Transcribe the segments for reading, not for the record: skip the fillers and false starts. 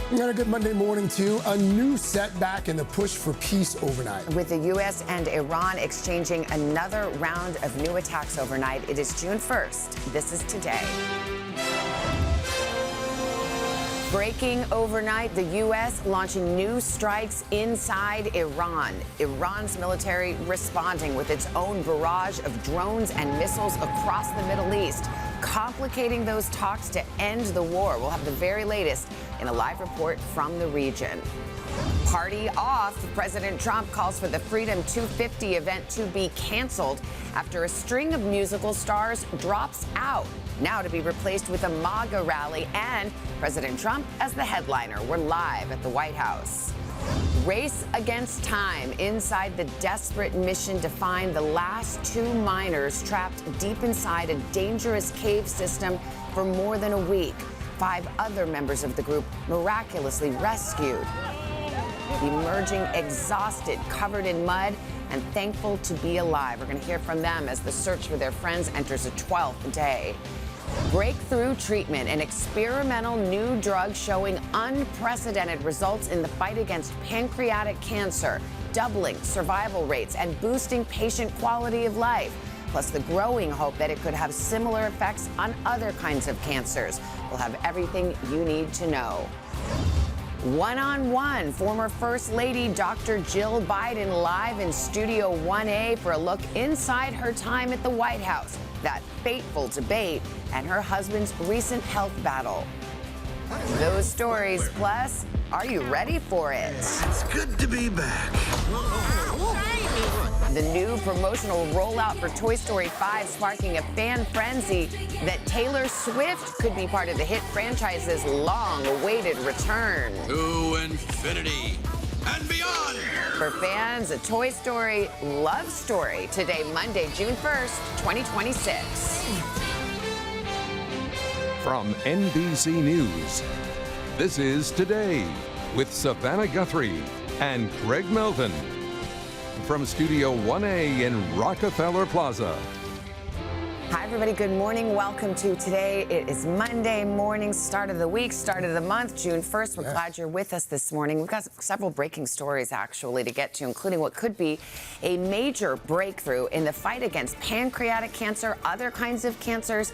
And a good Monday morning to you. A new setback in the push for peace overnight. With the U.S. and Iran exchanging another round of new attacks overnight, it is June 1st. This is Today. Breaking overnight, the U.S. launching new strikes inside Iran. Iran's military responding with its own barrage of drones and missiles across the Middle East, complicating those talks to end the war. We'll have the very latest in a live report from the region. Party off. President Trump calls for the Freedom 250 event to be canceled after a string of musical stars drops out, now to be replaced with a MAGA rally and President Trump as the headliner. We're live at the White House. Race against time inside the desperate mission to find the last two miners trapped deep inside a dangerous cave system for more than a week. 5 other members of the group miraculously rescued, emerging exhausted, covered in mud, and thankful to be alive. We're going to hear from them as the search for their friends enters a 12th day. Breakthrough treatment, an experimental new drug showing unprecedented results in the fight against pancreatic cancer, doubling survival rates and boosting patient quality of life. Plus the growing hope that it could have similar effects on other kinds of cancers. We'll have everything you need to know. One-on-one, former First Lady Dr. Jill Biden live in Studio 1A for a look inside her time at the White House, that fateful debate, and her husband's recent health battle. Those stories, plus, are you ready for it? It's good to be back. The new promotional rollout for Toy Story 5 sparking a fan frenzy that Taylor Swift could be part of the hit franchise's long-awaited return. To infinity and beyond. For fans, a Toy Story love story. Today, Monday, June 1st, 2026. From NBC News, this is Today with Savannah Guthrie and Greg Melvin. From Studio 1A in Rockefeller Plaza. Hi, everybody. Good morning. Welcome to Today. It is Monday morning, start of the week, start of the month, June 1st. We're glad you're with us this morning. We've got several breaking stories, actually, to get to, including what could be a major breakthrough in the fight against pancreatic cancer, other kinds of cancers,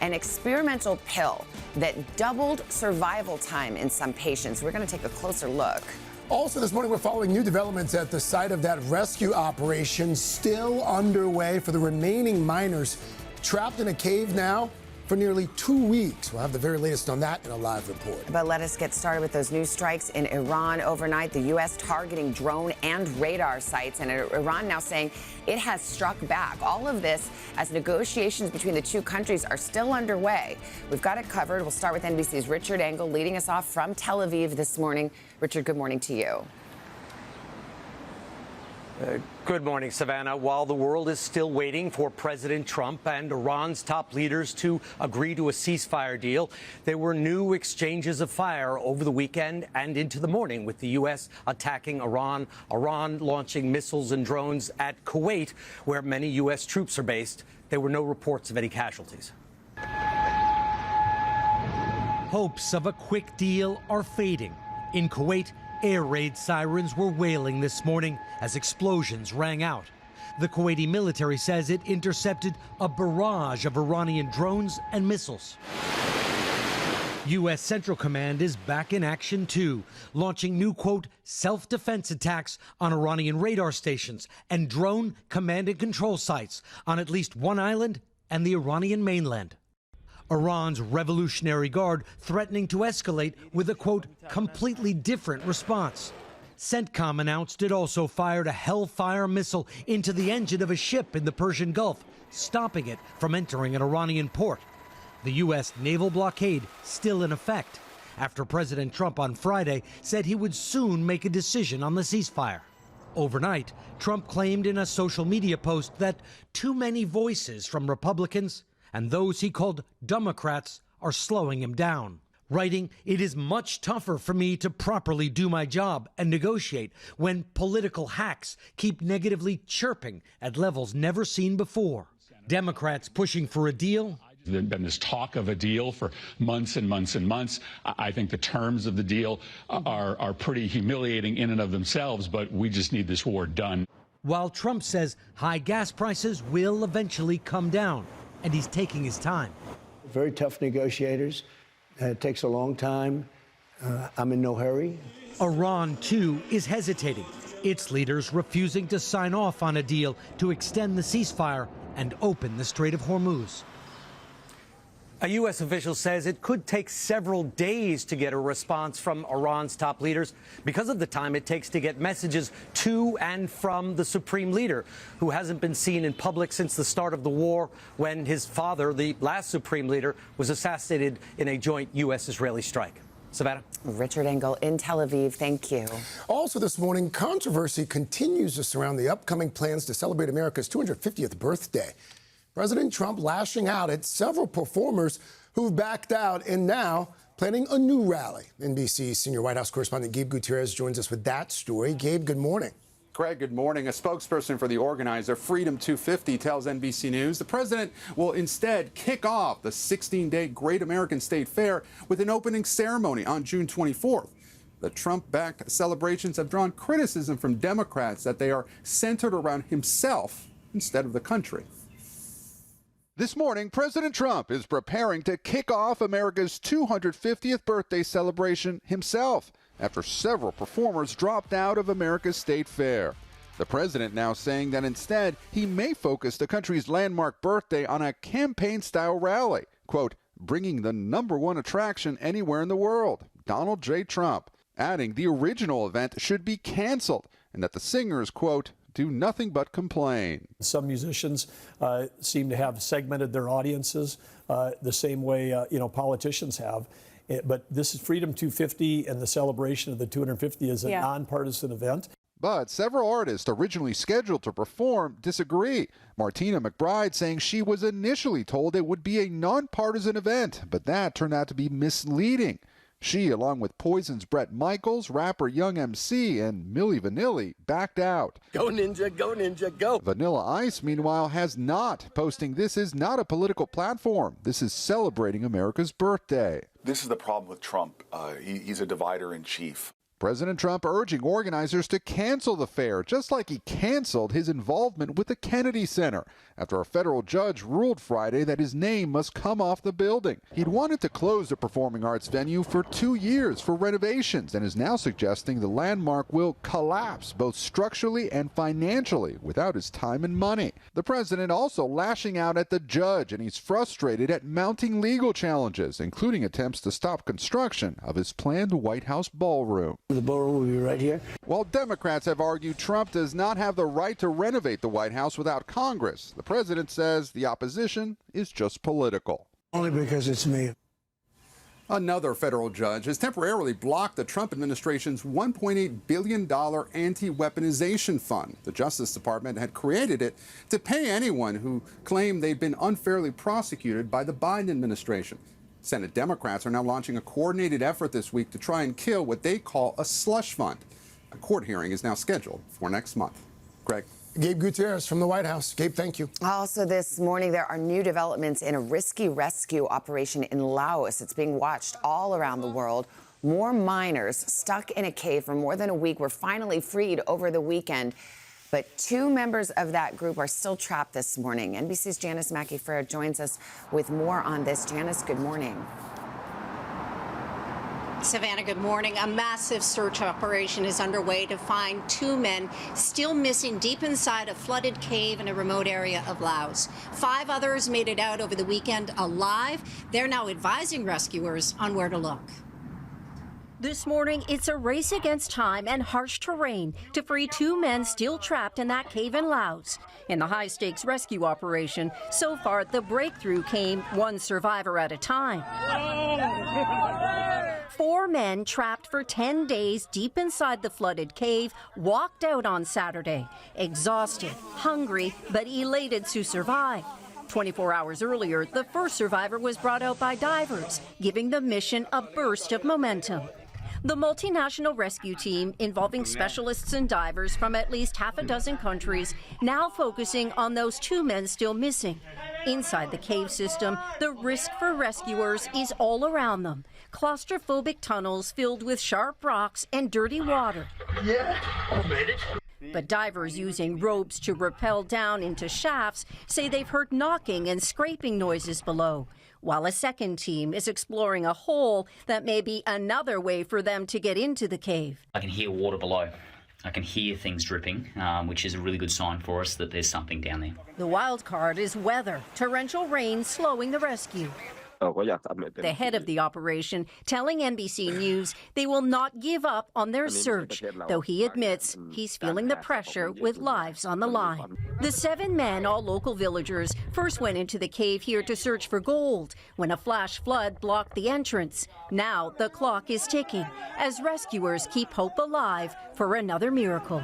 an experimental pill that doubled survival time in some patients. We're going to take a closer look. Also this morning, we're following new developments at the site of that rescue operation still underway for the remaining miners trapped in a cave now for nearly 2 weeks. We'll have the very latest on that in a live report. But let us get started with those new strikes in Iran overnight. The U.S. targeting drone and radar sites, and Iran now saying it has struck back. All of this as negotiations between the two countries are still underway. We've got it covered. We'll start with NBC's Richard Engel leading us off from Tel Aviv this morning. Richard, good morning to you. Good morning, Savannah. While the world is still waiting for President Trump and Iran's top leaders to agree to a ceasefire deal, there were new exchanges of fire over the weekend and into the morning, with the U.S. attacking Iran, Iran launching missiles and drones at Kuwait, where many U.S. troops are based. There were no reports of any casualties. Hopes of a quick deal are fading. In Kuwait, air raid sirens were wailing this morning as explosions rang out. The Kuwaiti military says it intercepted a barrage of Iranian drones and missiles. U.S. Central Command is back in action too, launching new, quote, self-defense attacks on Iranian radar stations and drone command and control sites on at least one island and the Iranian mainland. Iran's Revolutionary Guard threatening to escalate with a, quote, completely different response. CENTCOM announced it also fired a Hellfire missile into the engine of a ship in the Persian Gulf, stopping it from entering an Iranian port. The U.S. naval blockade still in effect, after President Trump on Friday said he would soon make a decision on the ceasefire. Overnight, Trump claimed in a social media post that too many voices from Republicans and those he called Democrats are slowing him down. Writing, "It is much tougher for me to properly do my job and negotiate when political hacks keep negatively chirping at levels never seen before. Democrats pushing for a deal, There's been this talk of a deal for months and months and months. I think the terms of the deal are pretty humiliating in and of themselves, but we just need this war done. While Trump says high gas prices will eventually come down, and he's taking his time. Very tough negotiators. It takes a long time. I'm in no hurry. Iran, too, is hesitating. Its leaders refusing to sign off on a deal to extend the ceasefire and open the Strait of Hormuz. A U.S. official says it could take several days to get a response from Iran's top leaders because of the time it takes to get messages to and from the supreme leader, who hasn't been seen in public since the start of the war, when his father, the last supreme leader, was assassinated in a joint U.S.-Israeli strike. Savannah? Richard Engel in Tel Aviv, thank you. Also this morning, controversy continues to surround the upcoming plans to celebrate America's 250th birthday. President Trump lashing out at several performers who've backed out and now planning a new rally. NBC senior White House correspondent Gabe Gutierrez joins us with that story. Gabe, good morning. Greg, good morning. A spokesperson for the organizer, Freedom 250, tells NBC News the president will instead kick off the 16-day Great American State Fair with an opening ceremony on June 24th. The Trump-backed celebrations have drawn criticism from Democrats that they are centered around himself instead of the country. This morning, President Trump is preparing to kick off America's 250th birthday celebration himself after several performers dropped out of America's State Fair. The president now saying that instead he may focus the country's landmark birthday on a campaign-style rally, quote, bringing the #1 attraction anywhere in the world, Donald J. Trump, adding the original event should be canceled and that the singers, quote, do nothing but complain. Some musicians seem to have segmented their audiences the same way politicians have. But this is Freedom 250, and the celebration of the 250 is a nonpartisan event. But several artists originally scheduled to perform disagree. Martina McBride saying she was initially told it would be a nonpartisan event, but that turned out to be misleading. She, along with Poison's Bret Michaels, rapper Young MC, and Milli Vanilli, backed out. Go Ninja, go Ninja, go. Vanilla Ice, meanwhile, has not, posting this is not a political platform. This is celebrating America's birthday. This is the problem with Trump. He's a divider in chief. President Trump urging organizers to cancel the fair, just like he canceled his involvement with the Kennedy Center after a federal judge ruled Friday that his name must come off the building. He'd wanted to close the performing arts venue for 2 years for renovations and is now suggesting the landmark will collapse both structurally and financially without his time and money. The president also lashing out at the judge, and he's frustrated at mounting legal challenges, including attempts to stop construction of his planned White House ballroom. The ballroom will be right here. While Democrats have argued Trump does not have the right to renovate the White House without Congress, the president says the opposition is just political. Only because it's me. Another federal judge has temporarily blocked the Trump administration's $1.8 billion anti-weaponization fund. The Justice Department had created it to pay anyone who claimed they'd been unfairly prosecuted by the Biden administration. Senate Democrats are now launching a coordinated effort this week to try and kill what they call a slush fund. A court hearing is now scheduled for next month. Greg. Gabe Gutierrez from the White House. Gabe, thank you. Also this morning, there are new developments in a risky rescue operation in Laos. It's being watched all around the world. More miners stuck in a cave for more than a week were finally freed over the weekend. But 2 members of that group are still trapped this morning. NBC's Janice Mackey-Ferrer joins us with more on this. Janice, good morning. Savannah, good morning. A massive search operation is underway to find 2 men still missing deep inside a flooded cave in a remote area of Laos. 5 others made it out over the weekend alive. They're now advising rescuers on where to look. This morning, it's a race against time and harsh terrain to free 2 men still trapped in that cave in Laos. In the high-stakes rescue operation, so far the breakthrough came 1 survivor at a time. 4 men trapped for 10 days deep inside the flooded cave walked out on Saturday, exhausted, hungry, but elated to survive. 24 hours earlier, the first survivor was brought out by divers, giving the mission a burst of momentum. The multinational rescue team, involving specialists and divers from at least half a dozen countries, now focusing on those 2 men still missing. Inside the cave system, the risk for rescuers is all around them. Claustrophobic tunnels filled with sharp rocks and dirty water. Yeah, I made it. But divers using ropes to rappel down into shafts say they've heard knocking and scraping noises below, while a second team is exploring a hole that may be another way for them to get into the cave. I can hear water below. I can hear things dripping, which is a really good sign for us that there's something down there. The wild card is weather, torrential rain slowing the rescue. The head of the operation telling NBC News they will not give up on their search, though he admits he's feeling the pressure with lives on the line. The 7 men, all local villagers, first went into the cave here to search for gold when a flash flood blocked the entrance. Now the clock is ticking as rescuers keep hope alive for another miracle.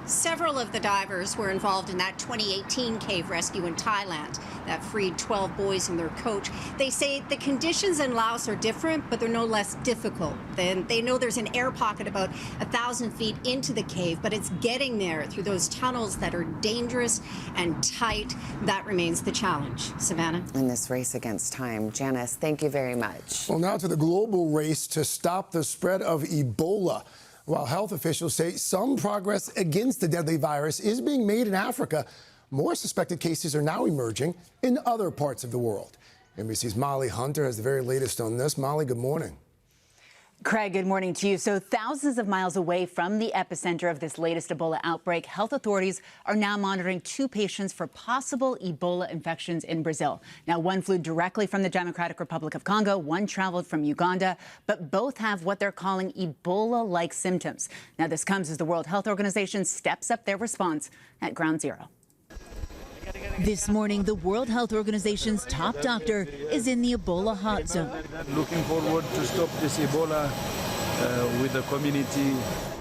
Several of the divers were involved in that 2018 cave rescue in Thailand that freed 12 boys and their coach. They say the conditions in Laos are different, but they're no less difficult. They know there's an air pocket about 1,000 feet into the cave, but it's getting there through those tunnels that are dangerous and tight. That remains the challenge. Savannah? In this race against time. Janice, thank you very much. Well, now to the global race to stop the spread of Ebola. While health officials say some progress against the deadly virus is being made in Africa, more suspected cases are now emerging in other parts of the world. NBC's Molly Hunter has the very latest on this. Molly, good morning. Craig, good morning to you. So thousands of miles away from the epicenter of this latest Ebola outbreak, health authorities are now monitoring 2 patients for possible Ebola infections in Brazil. Now, one flew directly from the Democratic Republic of Congo, one traveled from Uganda, but both have what they're calling Ebola-like symptoms. Now, this comes as the World Health Organization steps up their response at Ground Zero. This morning, the World Health Organization's top doctor is in the Ebola hot zone. Looking forward to stop this Ebola with the community.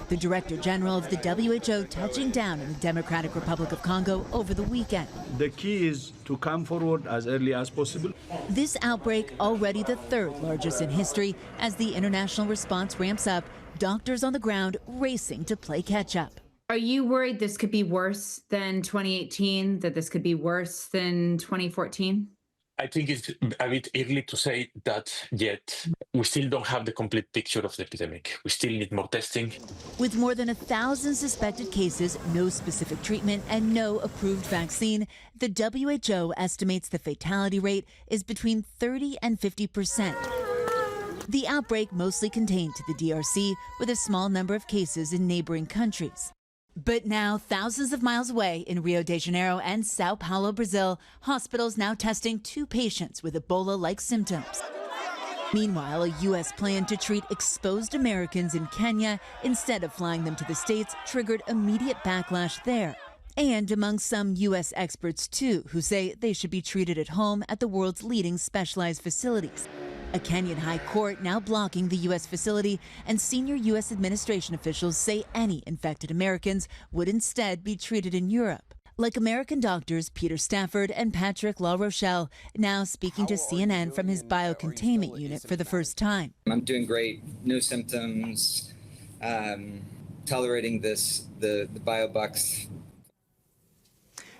The Director General of the WHO touching down in the Democratic Republic of Congo over the weekend. The key is to come forward as early as possible. This outbreak already the 3rd largest in history. As the international response ramps up, doctors on the ground racing to play catch up. Are you worried this could be worse than 2018, that this could be worse than 2014? I think it's a bit early to say that yet. We still don't have the complete picture of the epidemic. We still need more testing. With more than 1,000 suspected cases, no specific treatment, and no approved vaccine, the WHO estimates the fatality rate is between 30 and 50%. The outbreak mostly contained to the DRC, with a small number of cases in neighboring countries. But now, thousands of miles away in Rio de Janeiro and Sao Paulo, Brazil, hospitals now testing 2 patients with Ebola-like symptoms. Meanwhile, a U.S. plan to treat exposed Americans in Kenya instead of flying them to the States triggered immediate backlash there. And among some U.S. experts, too, who say they should be treated at home at the world's leading specialized facilities. A Kenyan high court now blocking the U.S. facility, and senior U.S. administration officials say any infected Americans would instead be treated in Europe. Like American doctors Peter Stafford and Patrick La Rochelle, now speaking to CNN from his biocontainment unit for the first time. I'm doing great, no symptoms, tolerating the biobucks.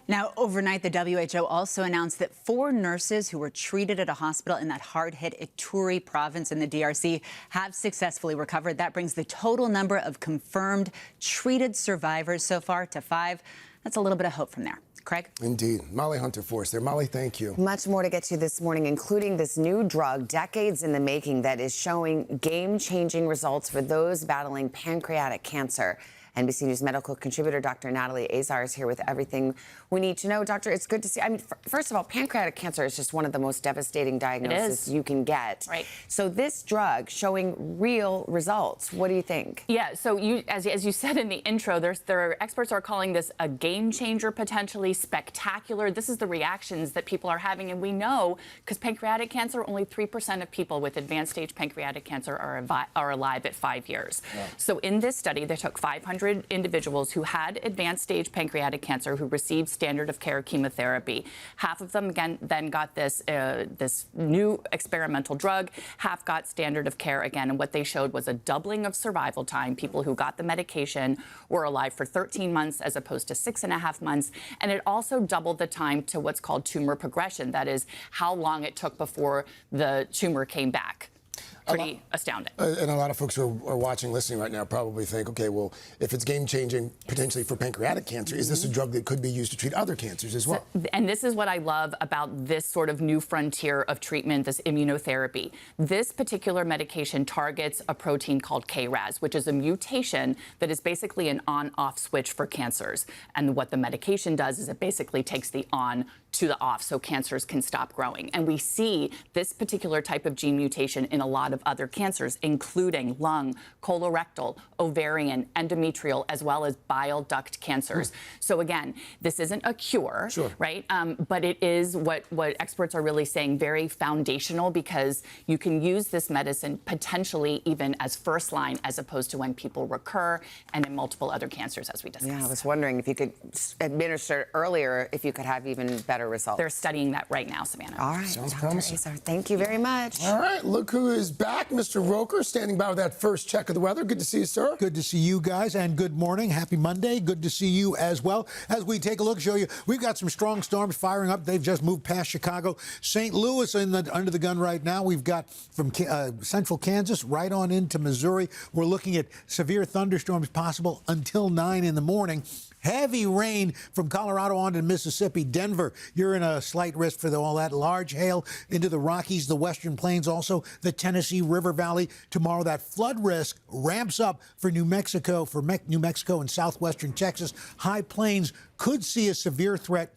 Now, overnight, the WHO also announced that 4 nurses who were treated at a hospital in that hard-hit Ituri province in the DRC have successfully recovered. That brings the total number of confirmed treated survivors so far to 5. That's a little bit of hope from there. Craig? Indeed. Molly Hunter for us there. Molly, thank you. Much more to get to this morning, including this new drug, decades in the making, that is showing game-changing results for those battling pancreatic cancer. NBC News medical contributor Dr. Natalie Azar is here with everything we need to know. Doctor, it's good to see. I mean, first of all, pancreatic cancer is just one of the most devastating diagnoses you can get. Right. So this drug showing real results. What do you think? Yeah, so as you said in the intro, experts are calling this a game changer, potentially spectacular. This is the reactions that people are having, and we know because pancreatic cancer, only 3% of people with advanced stage pancreatic cancer are alive at 5 years. Yeah. So in this study, they took 500 100 individuals who had advanced stage pancreatic cancer who received standard of care chemotherapy. Half of them, again, then got this new experimental drug. Half got standard of care again. And what they showed was a doubling of survival time. People who got the medication were alive for 13 months as opposed to 6.5 months. And it also doubled the time to what's called tumor progression. That is how long it took before the tumor came back. Pretty astounding. And a lot of folks who are watching, listening right now probably think, okay, well, if it's game-changing potentially for pancreatic cancer, is this a drug that could be used to treat other cancers as well? And this is what I love about this sort of new frontier of treatment, this immunotherapy. This particular medication targets a protein called KRAS, which is a mutation that is basically an on-off switch for cancers. And what the medication does is it basically takes the on to the off so cancers can stop growing. And we see this particular type of gene mutation in a lot of other cancers, including lung, colorectal, ovarian, endometrial, as well as bile duct cancers. So again, this isn't a cure, right? But it is what experts are really saying, very foundational, because you can use this medicine potentially even as first line as opposed to when people recur and in multiple other cancers, as we discussed. Yeah, I was wondering if you could administer earlier, if you could have even better results. They're studying that right now, Savannah. All right, Sounds Dr. promising. Azar, thank you very much. All right, look who is back. Mr. Roker, standing by with that first check of the weather. Good to see you, sir. Good to see you guys, and good morning. Happy Monday. Good to see you as well. As we take a look, show you, we've got some strong storms firing up. They've just moved past Chicago. St. Louis under the gun right now. We've got from central Kansas right on into Missouri. We're looking at severe thunderstorms possible until 9 in the morning. Heavy rain from Colorado on to Mississippi. Denver, you're in a slight risk for all that. Large hail into the Rockies, the Western Plains, also the Tennessee River Valley. Tomorrow, that flood risk ramps up for New Mexico, and southwestern Texas. High Plains could see a severe threat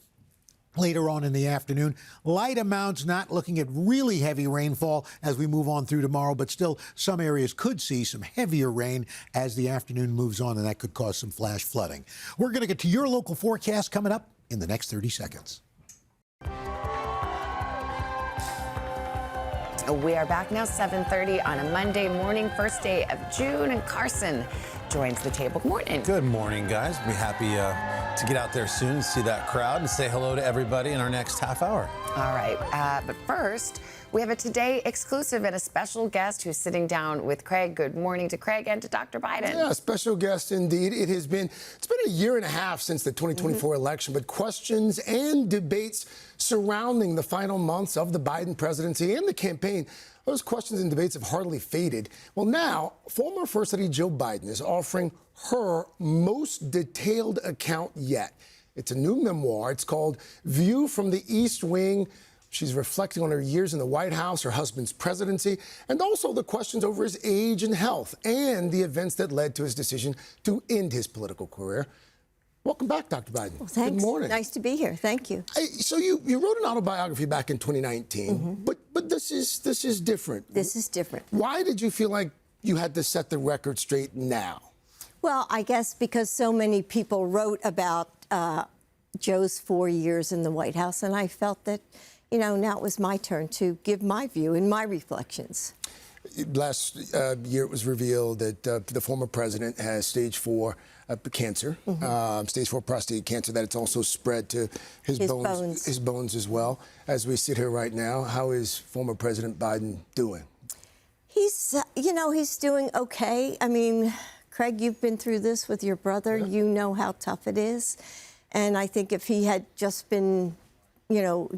later on in the afternoon. Light amounts, not looking at really heavy rainfall as we move on through tomorrow, but still some areas could see some heavier rain as the afternoon moves on, and that could cause some flash flooding. We're going to get to your local forecast coming up in the next 30 seconds. We are back now, 7:30 on a Monday morning, first day of June, and Carson joins the table. Good morning. Good morning, guys. Be happy to get out there soon and see that crowd and say hello to everybody in our next half hour. All right, but first, we have a Today exclusive and a special guest who's sitting down with Craig. Good morning to Craig and to Dr. Biden. Yeah, special guest indeed. It's been a year and a half since the 2024 election, but questions and debates surrounding the final months of the Biden presidency and the campaign, those questions and debates have hardly faded. Well, now, former First Lady Jill Biden is offering her most detailed account yet. It's a new memoir. It's called View from the East Wing. She's reflecting on her years in the White House, her husband's presidency, and also the questions over his age and health, and the events that led to his decision to end his political career. Welcome back, Dr. Biden. Well, thanks. Good morning. Nice to be here. Thank you. So you wrote an autobiography back in 2019, but this is different. This is different. Why did you feel like you had to set the record straight now? Well, I guess because so many people wrote about Joe's 4 years in the White House, and I felt that, now it was my turn to give my view and my reflections. Last year, it was revealed that the former president has stage 4 cancer, stage 4 prostate cancer, that it's also spread to his bones as well. As we sit here right now, how is former President Biden doing? He's, he's doing okay. I mean, Craig, you've been through this with your brother. Yeah. You know how tough it is. And I think if he had just been,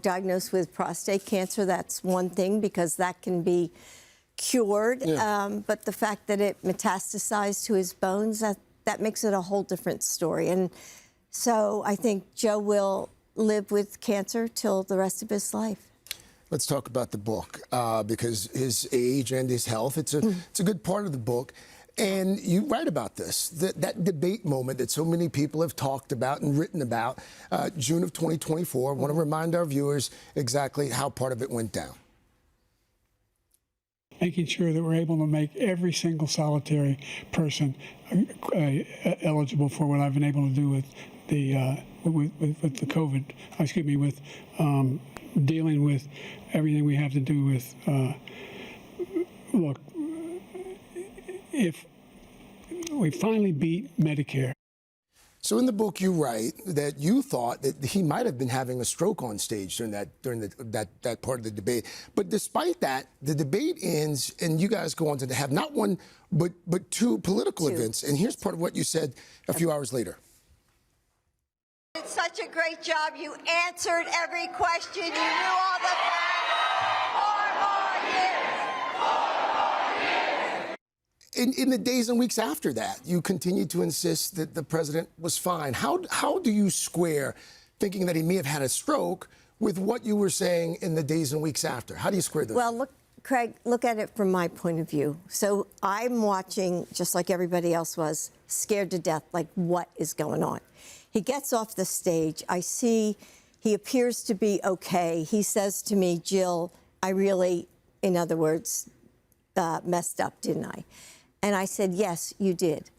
diagnosed with prostate cancer, that's one thing, because that can be cured. Yeah. But the fact that it metastasized to his bones, that makes it a whole different story. And so I think Joe will live with cancer till the rest of his life. Let's talk about the book, because his age and his health, it's a good part of the book. And you write about this, that debate moment that so many people have talked about and written about, June of 2024. I want to remind our viewers exactly how part of it went down. Making sure that we're able to make every single solitary person eligible for what I've been able to do with the COVID. With dealing with everything we have to do with. Look, if we finally beat Medicare. So in the book, you write that you thought that he might have been having a stroke on stage during that part of the debate. But despite that, the debate ends, and you guys go on to have not one but two political events. And here's part of what you said a few hours later. It's such a great job. You answered every question. You knew all the facts. 4 more years. In the days and weeks after that, you continued to insist that the president was fine. How do you square thinking that he may have had a stroke with what you were saying in the days and weeks after? How do you square those? Well, look, Craig, look at it from my point of view. So I'm watching, just like everybody else was, scared to death, like what is going on? He gets off the stage. I see he appears to be okay. He says to me, Jill, I really, in other words, messed up, didn't I? And I said, yes, you did.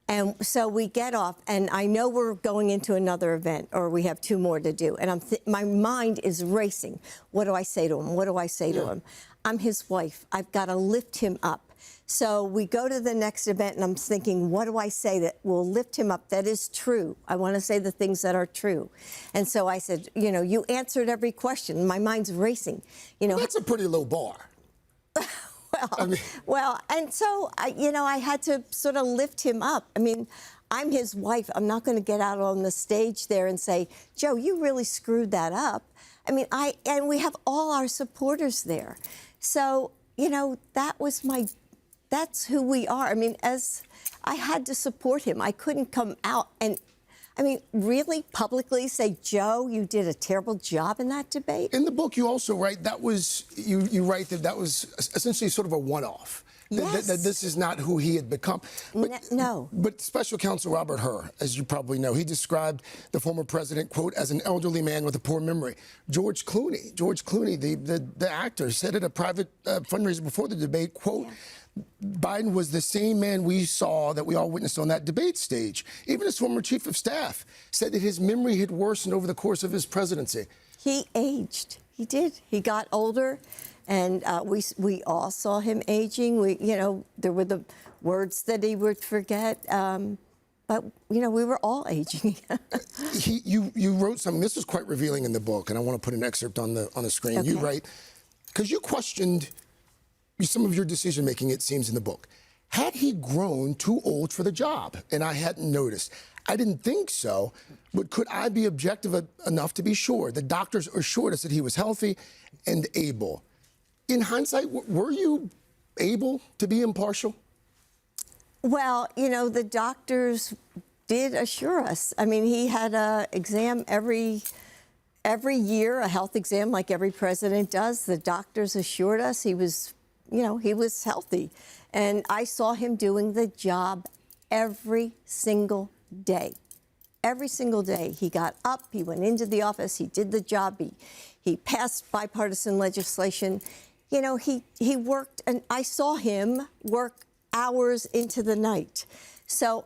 And so we get off, and I know we're going into another event, or we have 2 more to do. And my mind is racing. What do I say to him? What do I say to him? I'm his wife. I've got to lift him up. So we go to the next event, and I'm thinking, what do I say that will lift him up? That is true. I want to say the things that are true. And so I said, you know, you answered every question. My mind's racing. You know, that's a pretty low bar. Well, and so, I had to sort of lift him up. I mean, I'm his wife. I'm not going to get out on the stage there and say, Joe, you really screwed that up. I mean, and we have all our supporters there. So, that's who we are. I mean, as I had to support him, I couldn't come out and, really publicly say, Joe, you did a terrible job in that debate. In the book, you also write that was that was essentially sort of a one-off. Yes. That this is not who he had become. But, no. But Special Counsel Robert Hur, as you probably know, he described the former president, quote, as an elderly man with a poor memory. George Clooney, the actor, said at a private fundraiser before the debate, quote, Biden was the same man we saw that we all witnessed on that debate stage. Even his former chief of staff said that his memory had worsened over the course of his presidency. He aged. He did. He got older, and we all saw him aging. There were the words that he would forget. But, we were all aging. You wrote something. This is quite revealing in the book, and I want to put an excerpt on the screen. Okay. You write, because you questioned some of your decision-making, it seems, in the book. Had he grown too old for the job? And I hadn't noticed. I didn't think so, but could I be objective enough to be sure? The doctors assured us that he was healthy and able. In hindsight, were you able to be impartial? Well, the doctors did assure us. I mean, he had an exam every year, a health exam like every president does. The doctors assured us he was he was healthy. And I saw him doing the job every single day. Every single day. He got up, he went into the office, he did the job, he passed bipartisan legislation. He worked, and I saw him work hours into the night. So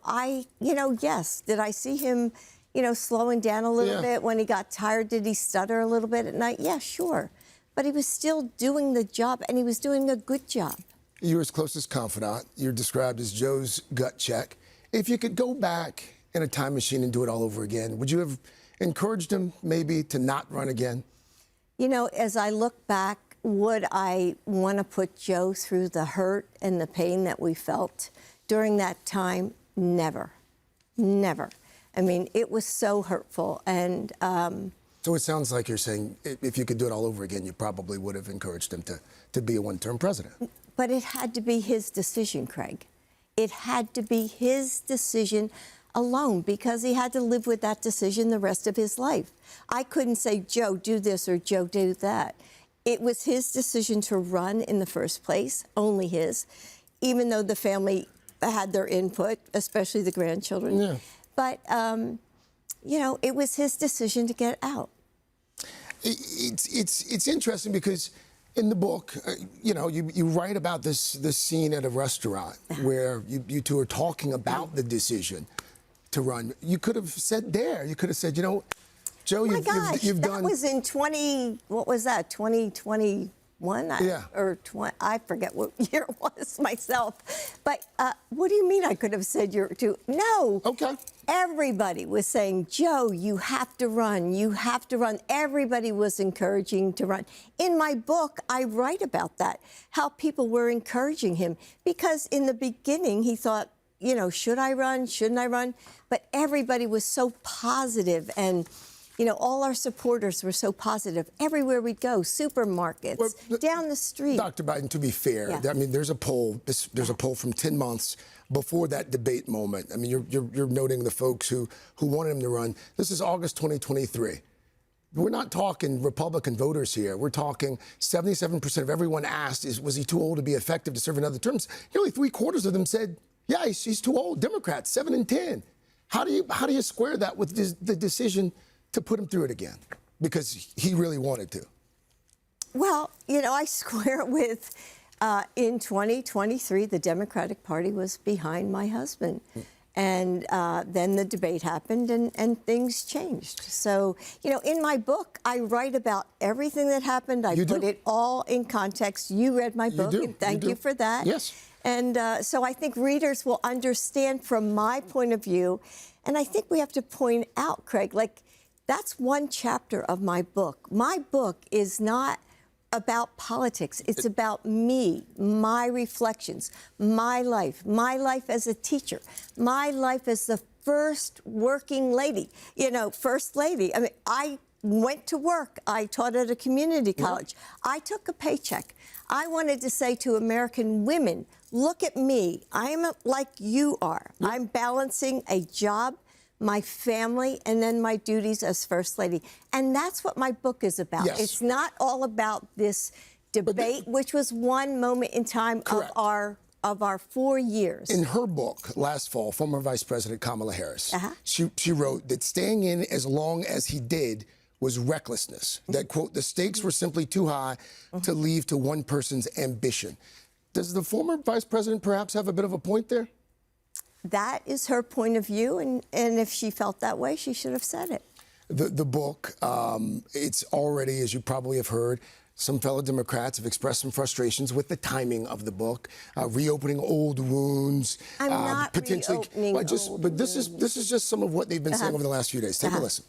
yes, did I see him, slowing down a little bit when he got tired? Did he stutter a little bit at night? Yeah, sure. But he was still doing the job, and he was doing a good job. You're his closest confidant. You're described as Joe's gut check. If you could go back in a time machine and do it all over again, would you have encouraged him maybe to not run again? As I look back, would I want to put Joe through the hurt and the pain that we felt during that time? Never. Never. I mean, it was so hurtful. And so it sounds like you're saying if you could do it all over again, you probably would have encouraged him to be a one-term president. But it had to be his decision, Craig. It had to be his decision alone, because he had to live with that decision the rest of his life. I couldn't say, Joe, do this, or Joe, do that. It was his decision to run in the first place, only his, even though the family had their input, especially the grandchildren. Yeah. But, it was his decision to get out. It's interesting because in the book, you write about this scene at a restaurant where you two are talking about the decision to run. You could have said Joe, you've done. That was in 2020. or 20. I forget what year it was myself. But what do you mean I could have said you're too? No. Okay. Everybody was saying, Joe, you have to run. You have to run. Everybody was encouraging to run. In my book, I write about that, how people were encouraging him. Because in the beginning, he thought, you know, should I run? Shouldn't I run? But everybody was so positive, and you know, all our supporters were so positive. Everywhere we'd go, supermarkets, down the street. Dr. Biden, to be fair, I mean, there's a poll. There's a poll from 10 months before that debate moment. I mean, you're noting the folks who wanted him to run. This is August 2023. We're not talking Republican voters here. We're talking 77% of everyone asked, was he too old to be effective to serve another term? Nearly 3/4 of them said, yeah, he's too old. Democrats, 7 in 10. How do you square that with the decision to put him through it again? Because he really wanted to. Well, you know, I square it with in 2023, the Democratic Party was behind my husband. And then the debate happened and things changed. So, you know, in my book, I write about everything that happened. I put it all in context. You read my book, and thank you for that. Yes. And so I think readers will understand from my point of view. And I think we have to point out, Craig, like, that's one chapter of my book. My book is not about politics. It's about me, my reflections, my life as a teacher, my life as the first working lady, you know, first lady. I mean, I went to work. I taught at a community college. I took a paycheck. I wanted to say to American women, look at me. I'm like you are. I'm balancing a job, my family, and then my duties as First Lady. And that's what my book is about. Yes. It's not all about this debate, which was one moment in time of our 4 years. In her book last fall, former Vice President Kamala Harris, she wrote that staying in as long as he did was recklessness. That, quote, the stakes were simply too high to leave to one person's ambition. Does the former vice president perhaps have a bit of a point there? That is her point of view, and if she felt that way, she should have said it. The book, it's already, as you probably have heard, some fellow Democrats have expressed some frustrations with the timing of the book, reopening old wounds. I'm not potentially, reopening old wounds. But this is just some of what they've been saying over the last few days. Take a listen.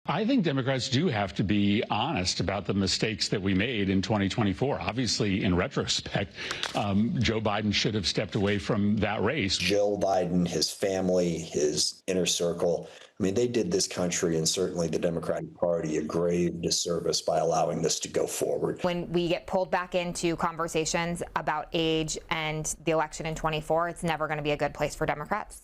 I think Democrats do have to be honest about the mistakes that we made in 2024. Obviously, in retrospect, Joe Biden should have stepped away from that race. Joe Biden, his family, his inner circle, I mean, they did this country and certainly the Democratic Party a grave disservice by allowing this to go forward. When we get pulled back into conversations about age and the election in 24, it's never going to be a good place for Democrats.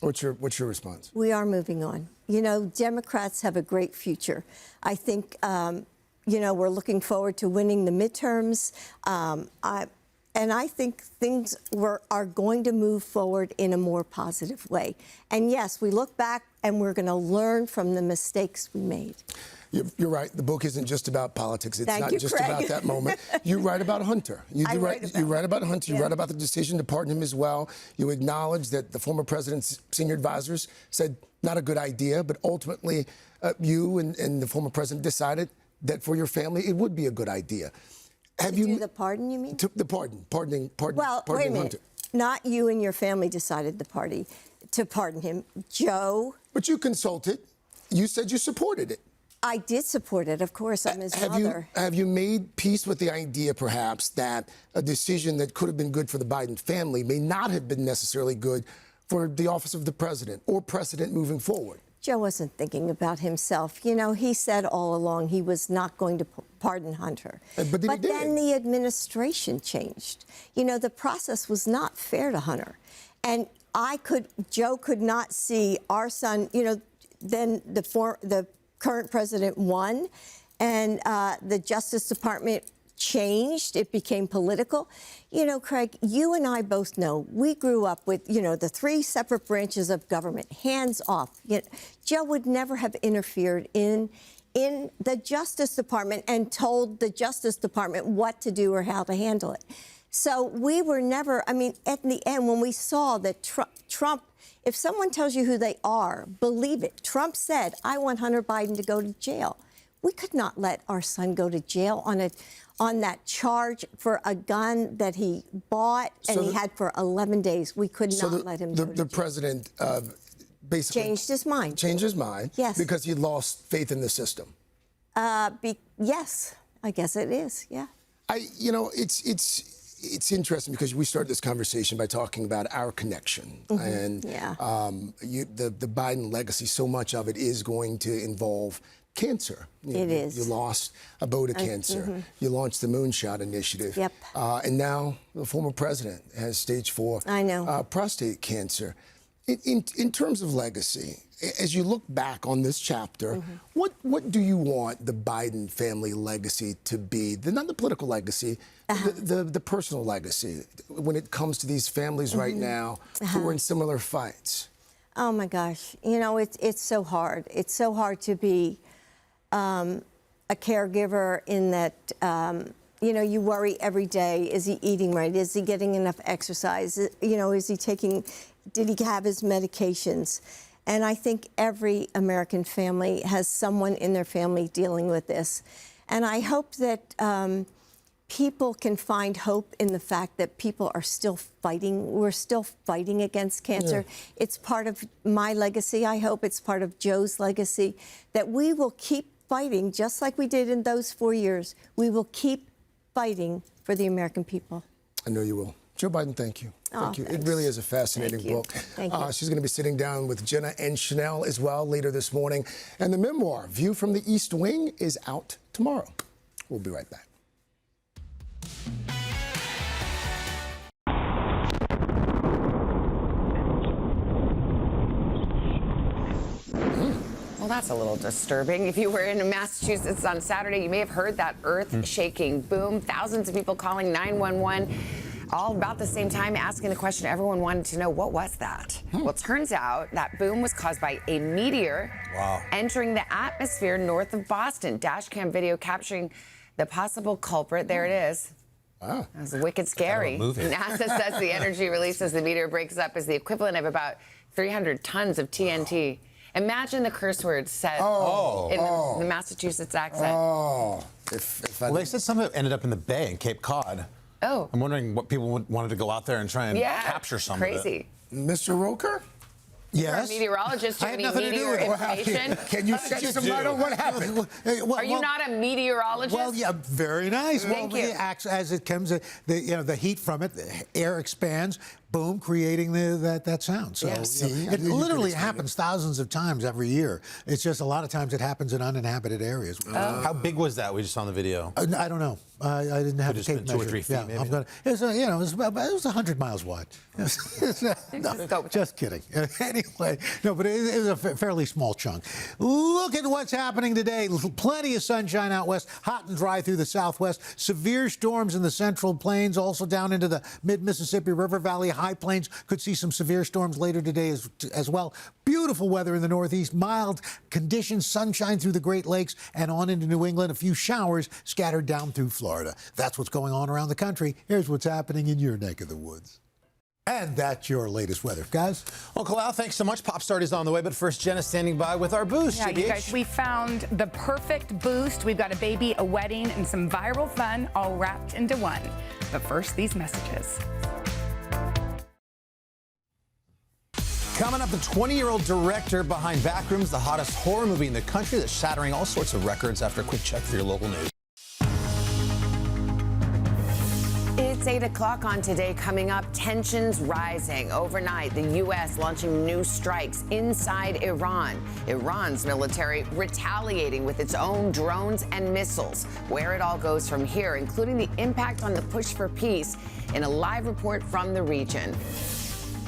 What's your response? We are moving on. You know, Democrats have a great future. I think, you know, we're looking forward to winning the midterms. And I think things are going to move forward in a more positive way. And yes, we look back and we're going to learn from the mistakes we made. You're right. The book isn't just about politics. It's not just Craig. about that moment. You write about Hunter. You write about Hunter. You write about the decision to pardon him as well. You acknowledge that the former president's senior advisors said not a good idea, but ultimately you and the former president decided that for your family it would be a good idea. Have you do the pardon? You mean pardoning well, wait a minute. Hunter. Not you and your family decided to pardon him, Joe. But you consulted. You said you supported it. I did support it, of course. I'm his mother. Have you made peace with the idea, perhaps, that a decision that could have been good for the Biden family may not have been necessarily good for the office of the president or precedent moving forward? Joe wasn't thinking about himself. You know, he said all along he was not going to pardon Hunter. But then the administration changed. You know, the process was not fair to Hunter. And Joe could not see our son, you know, then the current president won, and the Justice Department changed. It became political. You know, Craig, you and I both know we grew up with, you know, the 3 separate branches of government, hands off. You know, Joe would never have interfered in the Justice Department and told the Justice Department what to do or how to handle it. So we were never, I mean, at the end, when we saw that Trump, if someone tells you who they are, believe it. Trump said, I want Hunter Biden to go to jail. We could not let our son go to jail on that charge for a gun that he bought and he had for 11 days. We could not let him go to jail. The president basically changed his mind. Changed his mind. Yes. Because he lost faith in the system. Yes, I guess it is. Yeah. It's interesting because we started this conversation by talking about our connection and the Biden legacy. So much of it is going to involve cancer. It is. You lost a bout of cancer. You launched the Moonshot Initiative. Yep. And now the former president has stage 4 prostate cancer. In terms of legacy, as you look back on this chapter, what do you want the Biden family legacy to be? Not the political legacy, the personal legacy when it comes to these families right now who are in similar fights? Oh my gosh, it's so hard. It's so hard to be a caregiver in that, you worry every day. Is he eating right? Is he getting enough exercise? Did he have his medications? And I think every American family has someone in their family dealing with this. And I hope that people can find hope in the fact that people are still fighting. We're still fighting against cancer. Yeah. It's part of my legacy. I hope it's part of Joe's legacy, that we will keep fighting just like we did in those 4 years. We will keep fighting for the American people. I know you will. Joe Biden, thank you. Thank you. Thanks. It really is a fascinating book. Thank you. She's going to be sitting down with Jenna and Chanel as well later this morning. And the memoir, View from the East Wing, is out tomorrow. We'll be right back. Well, that's a little disturbing. If you were in Massachusetts on Saturday, you may have heard that earth-shaking boom. Thousands of people calling 911 all about the same time, asking the question everyone wanted to know, what was that? Well, it turns out that boom was caused by a meteor entering the atmosphere north of Boston. Dashcam video capturing the possible culprit. There it is. Wow. That was wicked scary. NASA says the energy released as the meteor breaks up is the equivalent of about 300 tons of TNT. Imagine the curse words said in the Massachusetts accent. Well, they said some of it ended up in the bay in Cape Cod. Oh. I'm wondering what people wanted to go out there and try and capture some of it. Crazy. Mr. Roker? Yes. You're a meteorologist. Do you I have have any nothing to do meteor with it. information? Can you shed some light on what happened? Are you not a meteorologist? Well, yeah, very nice. Thank well, you. It acts as it comes, the heat from it, the air expands, boom, creating that sound. So it literally happens thousands of times every year. It's just a lot of times it happens in uninhabited areas. How big was that? We just saw in the video. I don't know. I didn't have Could a tape have been 2 or 3 feet, maybe. It was 100 miles wide. No, just kidding. Anyway, no, but it was a fairly small chunk. Look at what's happening today. Plenty of sunshine out west, hot and dry through the southwest. Severe storms in the central plains, also down into the mid-Mississippi River Valley. High plains could see some severe storms later today as well. Beautiful weather in the northeast, mild conditions, sunshine through the Great Lakes and on into New England. A few showers scattered down through Florida. That's what's going on around the country. Here's what's happening in your neck of the woods. And that's your latest weather, guys. Uncle Al, thanks so much. Pop Start is on the way, but first, Jenna standing by with our boost. Yeah, you guys, we found the perfect boost. We've got a baby, a wedding, and some viral fun all wrapped into one. But first, these messages. Coming up, the 20-year-old director behind Backrooms, the hottest horror movie in the country that's shattering all sorts of records. After a quick check for your local news. It's 8 o'clock on Today. Coming up, tensions rising. Overnight, the U.S. launching new strikes inside Iran. Iran's military retaliating with its own drones and missiles. Where it all goes from here, including the impact on the push for peace, in a live report from the region.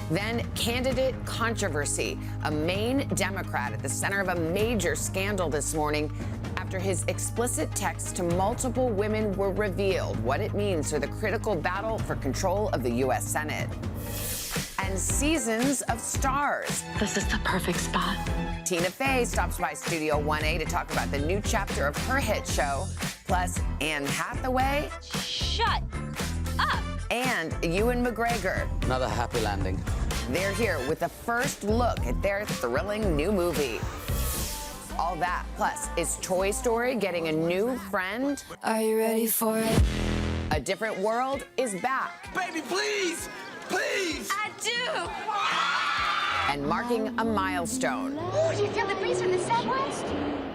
Then, candidate controversy. A Maine Democrat at the center of a major scandal this morning after his explicit texts to multiple women were revealed. What it means for the critical battle for control of the U.S. Senate. And seasons of stars. This is the perfect spot. Tina Fey stops by Studio 1A to talk about the new chapter of her hit show. Plus, Anne Hathaway. Shut up. And Ewan McGregor. Another happy landing. They're here with the first look at their thrilling new movie. All that. Plus, is Toy Story getting a new friend? Are you ready for it? A Different World is back. Baby, please! Please! I do! And marking a milestone. Ooh, do you feel the breeze from the southwest?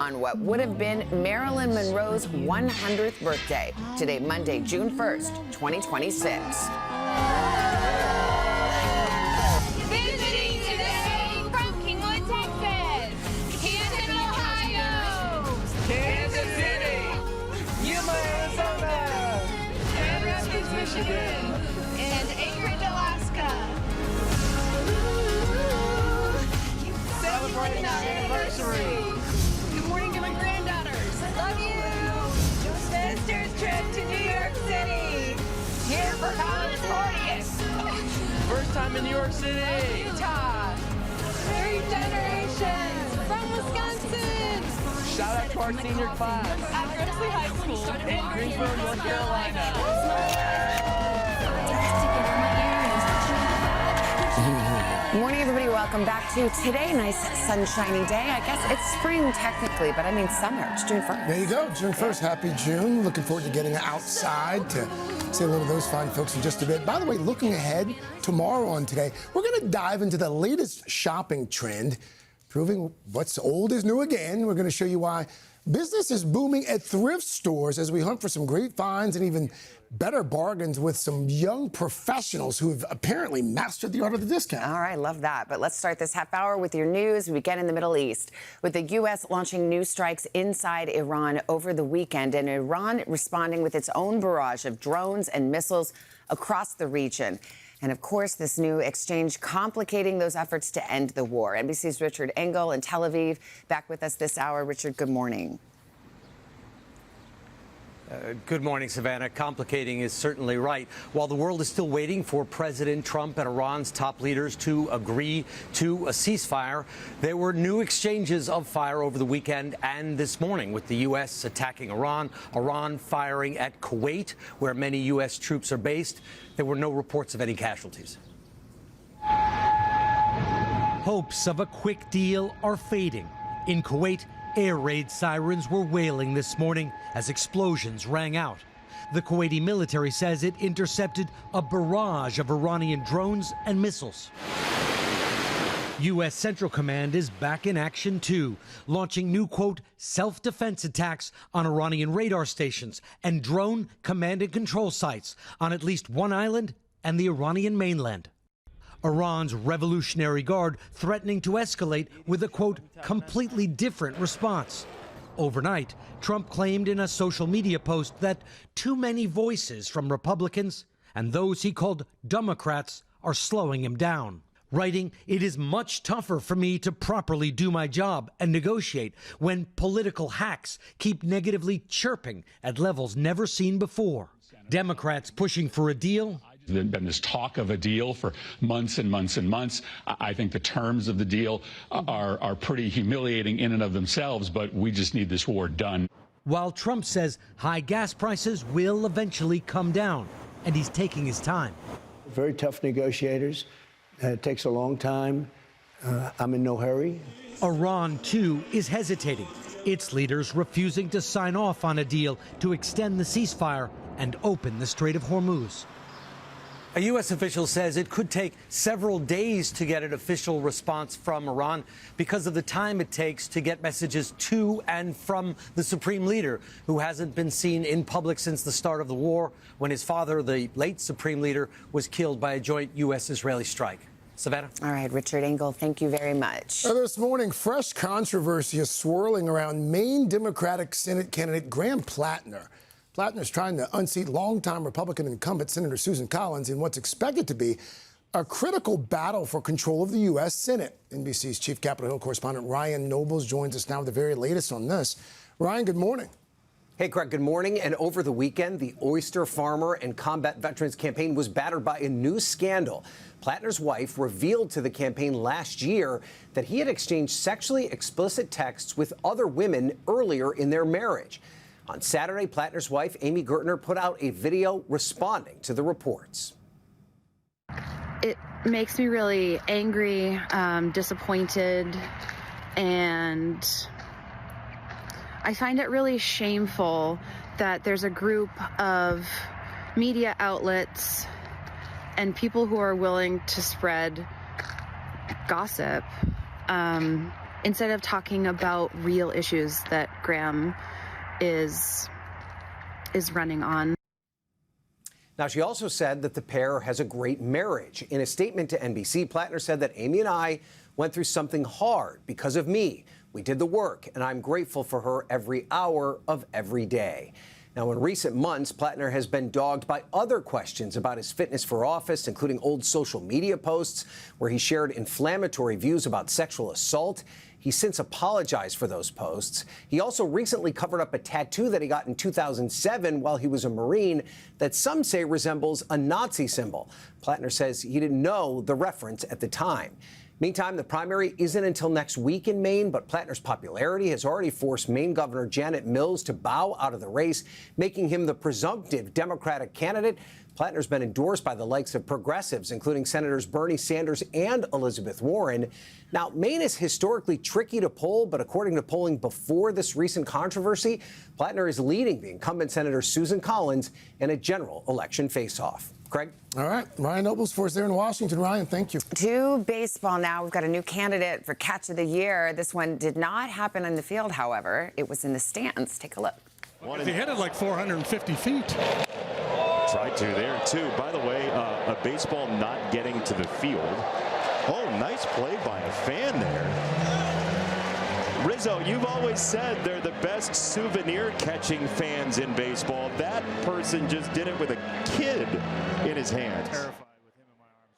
On what would have been Marilyn Monroe's 100th birthday. Today, Monday, June 1st, 2026. Visiting today from Kingwood, Texas, Canton, Ohio, Kansas City, Yuma, Arizona, Grand Rapids, Michigan, and Anchorage, Alaska. Celebrating our anniversary. Good morning to my granddaughters. Love you. Sister's trip to New York City. Here for college 40th. First time in New York City. Utah. 3 generations from Wisconsin. Shout out to our senior class. At Grosley High School in Greensboro, North Carolina. Morning, everybody. Welcome back to today. Nice sunshiny day. I guess it's spring technically, but I mean summer. It's June 1st. There you go, June 1st. Happy June. Looking forward to getting outside to say hello to those fine folks in just a bit. By the way, looking ahead tomorrow on Today, we're going to dive into the latest shopping trend, proving what's old is new again. We're going to show you why business is booming at thrift stores as we hunt for some great finds and even better bargains with some young professionals who have apparently mastered the art of the discount. All right, love that. But let's start this half hour with your news. We begin in the Middle East with the U.S. launching new strikes inside Iran over the weekend, and Iran responding with its own barrage of drones and missiles across the region. And of course, this new exchange complicating those efforts to end the war. NBC's Richard Engel in Tel Aviv back with us this hour. Richard, good morning. Good morning, Savannah. Complicating is certainly right. While the world is still waiting for President Trump and Iran's top leaders to agree to a ceasefire, there were new exchanges of fire over the weekend and this morning, with the U.S. attacking Iran, Iran firing at Kuwait, where many U.S. troops are based. There were no reports of any casualties. Hopes of a quick deal are fading. In Kuwait, air raid sirens were wailing this morning as explosions rang out. The Kuwaiti military says it intercepted a barrage of Iranian drones and missiles. U.S. Central Command is back in action, too, launching new, quote, self-defense attacks on Iranian radar stations and drone command and control sites on at least one island and the Iranian mainland. Iran's Revolutionary Guard threatening to escalate with a, quote, completely different response. Overnight, Trump claimed in a social media post that too many voices from Republicans and those he called Democrats are slowing him down, writing, "It is much tougher for me to properly do my job and negotiate when political hacks keep negatively chirping at levels never seen before." Democrats pushing for a deal. There's been this talk of a deal for months and months and months. I think the terms of the deal are pretty humiliating in and of themselves, but we just need this war done. While Trump says high gas prices will eventually come down, and he's taking his time. Very tough negotiators. It takes a long time. I'm in no hurry. Iran, too, is hesitating. Its leaders refusing to sign off on a deal to extend the ceasefire and open the Strait of Hormuz. A U.S. official says it could take several days to get an official response from Iran because of the time it takes to get messages to and from the supreme leader, who hasn't been seen in public since the start of the war, when his father, the late supreme leader, was killed by a joint U.S.-Israeli strike. Savannah? All right, Richard Engel, thank you very much. This morning, fresh controversy is swirling around Maine Democratic Senate candidate Graham Plattner. Plattner is trying to unseat longtime Republican incumbent Senator Susan Collins in what's expected to be a critical battle for control of the U.S. Senate. NBC's chief Capitol Hill correspondent Ryan Nobles joins us now with the very latest on this. Ryan, good morning. Hey, Craig, good morning. And over the weekend, the oyster farmer and combat veterans campaign was battered by a new scandal. Plattner's wife revealed to the campaign last year that he had exchanged sexually explicit texts with other women earlier in their marriage. On Saturday, Plattner's wife, Amy Gertner, put out a video responding to the reports. It makes me really angry, disappointed, and I find it really shameful that there's a group of media outlets and people who are willing to spread gossip instead of talking about real issues that Graham is running on. Now, she also said that the pair has a great marriage. In a statement to NBC, Plattner said that Amy and I went through something hard because of me. We did the work, and I'm grateful for her every hour of every day. Now, in recent months, Plattner has been dogged by other questions about his fitness for office, including old social media posts where he shared inflammatory views about sexual assault. He's since apologized for those posts. He also recently covered up a tattoo that he got in 2007 while he was a Marine that some say resembles a Nazi symbol. Plattner says he didn't know the reference at the time. Meantime, the primary isn't until next week in Maine, but Plattner's popularity has already forced Maine Governor Janet Mills to bow out of the race, making him the presumptive Democratic candidate. Plattner's been endorsed by the likes of progressives, including Senators Bernie Sanders and Elizabeth Warren. Now, Maine is historically tricky to poll, but according to polling before this recent controversy, Plattner is leading the incumbent Senator Susan Collins in a general election face-off. Craig? All right. Ryan Nobles for us there in Washington. Ryan, thank you. To baseball now. We've got a new candidate for Catch of the Year. This one did not happen in the field, however. It was in the stands. Take a look. He hit it like 450 feet. Tried to there, too. By the way, a baseball not getting to the field. Oh, nice play by a fan there. Rizzo, you've always said they're the best souvenir catching fans in baseball. That person just did it with a kid in his hands.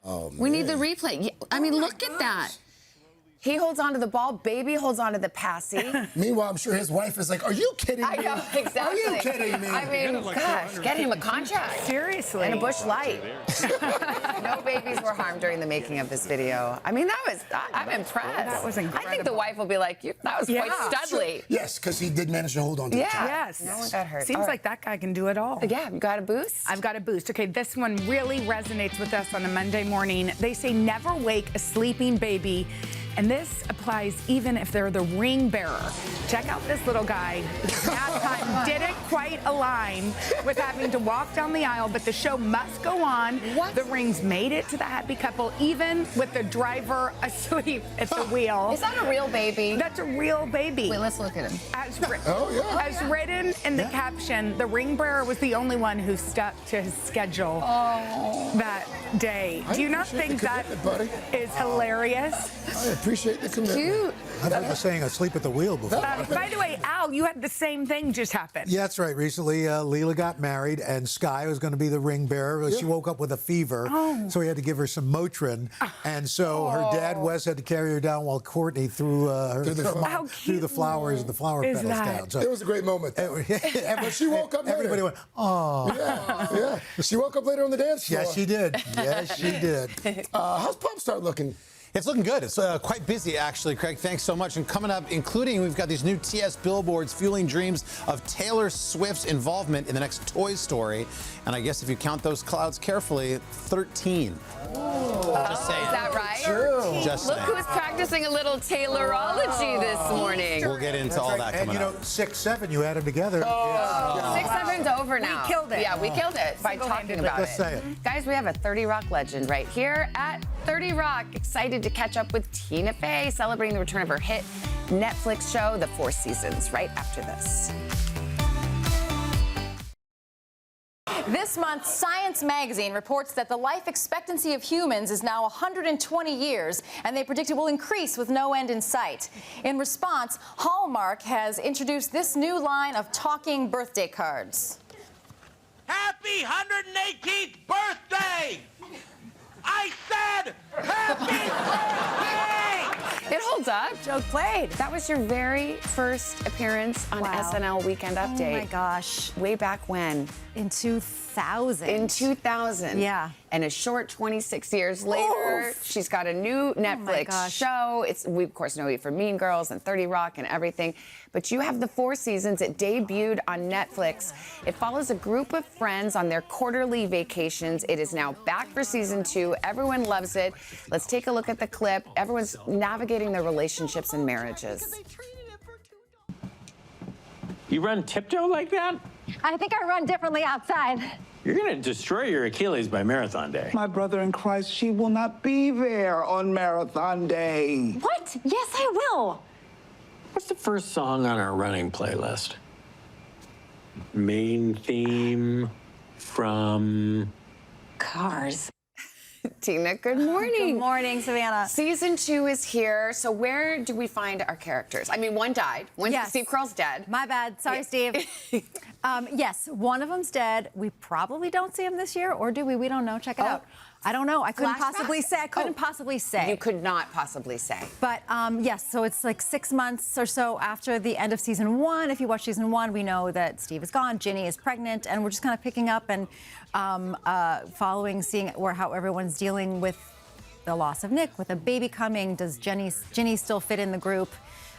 Oh, we need the replay. I mean, look at that. He holds onto the ball. Baby holds onto the passy. Meanwhile, I'm sure his wife is like, are you kidding me? I know, exactly. Are you kidding me? I mean, gosh, get him a contract. Seriously. And a Busch Light. No babies were harmed during the making of this video. I mean, I'm impressed. That was incredible. I think the wife will be like, that was quite studly. Yes, because he did manage to hold on to it. Yes. No one got hurt. Seems like that guy can do it all. Yeah, you got a boost? I've got a boost. Okay, this one really resonates with us on a Monday morning. They say never wake a sleeping baby. And this applies even if they're the ring bearer. Check out this little guy. That time didn't quite align with having to walk down the aisle, but the show must go on. What? The rings made it to the happy couple, even with the driver asleep at the wheel. Is that a real baby? That's a real baby. Wait, let's look at him. As written in the caption, the ring bearer was the only one who stuck to his schedule that day. Do you not think that is hilarious? I appreciate the commitment. Cute. I've heard the saying asleep at the wheel before. By the way, Al, you had the same thing just happen. Yeah, that's right. Recently, Leela got married, and Sky was going to be the ring bearer. She woke up with a fever, so he had to give her some Motrin. And so her dad, Wes, had to carry her down while Courtney threw the flowers and the flower petals down. So it was a great moment. But she woke up later. Everybody went, oh. Yeah. She woke up later on the dance floor. Yes, she did. Yes, she did. How's Pop Start looking? It's looking good. It's quite busy, actually, Craig. Thanks so much. And coming up, including, we've got these new TS billboards fueling dreams of Taylor Swift's involvement in the next Toy Story. And I guess if you count those clouds carefully, 13. Just saying. Is that right? True. Just Look saying. who's practicing a little Taylorology this morning. We'll get into all that coming up. 6, 7, you add them together. 6, 7's over now. We killed it. Yeah, we killed it by talking about Let's say it. Guys, we have a 30 Rock legend right here at 30 Rock. Excited to catch up with Tina Fey, celebrating the return of her hit Netflix show, The Four Seasons, right after this. This month, Science magazine reports that the life expectancy of humans is now 120 years, and they predict it will increase with no end in sight. In response, Hallmark has introduced this new line of talking birthday cards. Happy 118th birthday! I said happy birthday! It holds up. Joke played. That was your very first appearance on SNL Weekend Update. Oh my gosh. Way back when? In 2000. In 2000. Yeah. And a short 26 years later, she's got a new Netflix show. We, of course, know you for Mean Girls and 30 Rock and everything. But you have The Four Seasons. It debuted on Netflix. It follows a group of friends on their quarterly vacations. It is now back for season 2. Everyone loves it. Let's take a look at the clip. Everyone's navigating their relationships and marriages. You run tiptoe like that? I think I run differently outside. You're going to destroy your Achilles by Marathon Day. My brother in Christ, she will not be there on Marathon Day. What? Yes, I will. What's the first song on our running playlist? Main theme from Cars. Tina, good morning. Good morning, Savannah. Season 2 is here. So where do we find our characters? I mean, one died. Steve Carell's dead. My bad. Sorry, Steve. Yes, one of them's dead. We probably don't see him this year, or do we? We don't know. Check it out. I don't know. I couldn't possibly say. I couldn't possibly say. You could not possibly say. But yes, so it's like 6 months or so after the end of season 1. If you watch season 1, we know that Steve is gone, Ginny is pregnant, and we're just kind of picking up and following, seeing how everyone's dealing with the loss of Nick, with a baby coming. Does Ginny still fit in the group?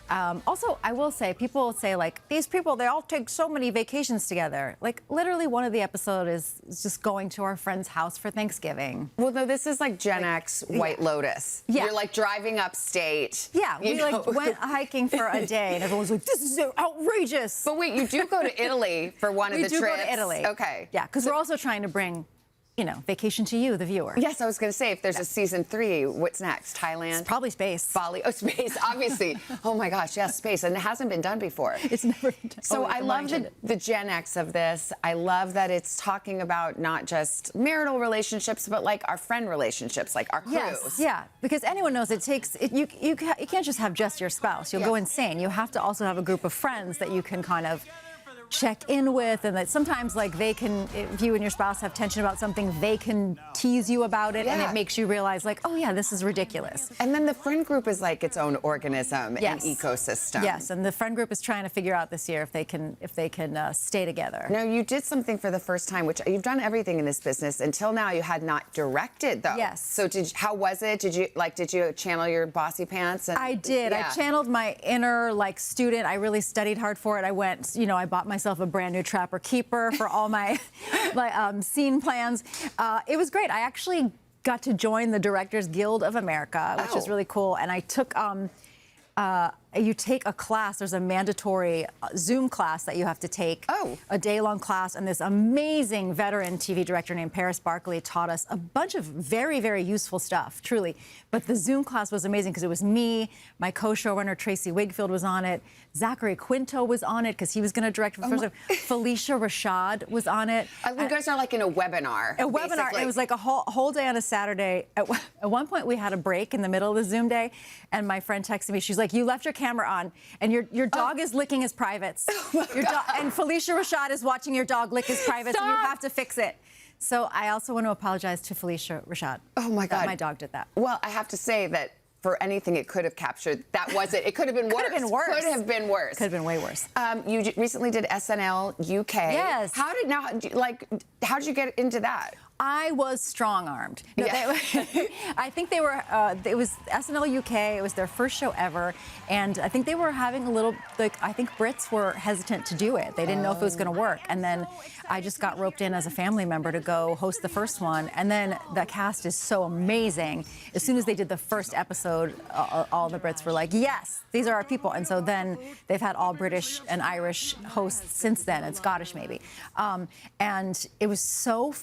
Also, I will say, people say, like, these people, they all take so many vacations together. Like, literally one of the episodes is just going to our friend's house for Thanksgiving. Well, no, this is like Gen X White Lotus. Yeah. You're like driving upstate. Yeah, we like went hiking for a day, and everyone's like, this is outrageous. But wait, you do go to Italy for one of the trips. We do go to Italy. Okay. Yeah, because we're also trying to bring, vacation to you, the viewer. Yes, I was going to say, if there's a season 3, what's next? Thailand? It's probably space. Bali. Oh, space, obviously. Oh my gosh, yes, space. And it hasn't been done before. It's never been done. So I love the Gen X of this. I love that it's talking about not just marital relationships, but like our friend relationships, like our crews. Yes, yeah, because anyone knows it takes, you can't just have just your spouse. You'll go insane. You have to also have a group of friends that you can kind of check in with, and that sometimes, like, they can, if you and your spouse have tension about something, they can tease you about it, and it makes you realize, like, oh yeah, this is ridiculous. And then the friend group is like its own organism and ecosystem. Yes, and the friend group is trying to figure out this year if they can stay together. Now, you did something for the first time, which you've done everything in this business. Until now, you had not directed, though. Yes. So how was it? Did you channel your bossy pants? I did. Yeah. I channeled my inner student. I really studied hard for it. I went, I bought myself a brand new Trapper Keeper for all my scene plans. It was great. I actually got to join the Directors Guild of America, which is really cool. And I took you take a class. There's a mandatory Zoom class that you have to take. A day-long class, and this amazing veteran TV director named Paris Barkley taught us a bunch of very, very useful stuff, truly. But the Zoom class was amazing because it was me, my co-showrunner Tracy Wigfield was on it, Zachary Quinto was on it because he was going to direct for the first time. Felicia Rashad was on it. You guys are like in a webinar. Webinar. It was like a whole day on a Saturday. At one point, we had a break in the middle of the Zoom day, and my friend texted me. She's like, "You left your camera on, and your dog is licking his privates. And Felicia Rashad is watching your dog lick his privates, and you have to fix it." So I also want to apologize to Felicia Rashad. Oh my God, my dog did that. Well, I have to say that for anything it could have captured, that was it. It could have been worse. Could have been worse. Could have been worse. Could have been way worse. You recently did SNL UK. Yes. How did you get into that? I was strong-armed. No, I think they were, it was SNL UK, it was their first show ever, and I think they were having a little, I think Brits were hesitant to do it. They didn't know if it was going to work, and then I just got roped in as a family member to go host the first one, and then the cast is so amazing. As soon as they did the first episode, all the Brits were like, yes, these are our people, and so then they've had all British and Irish hosts since then, and Scottish maybe, and it was so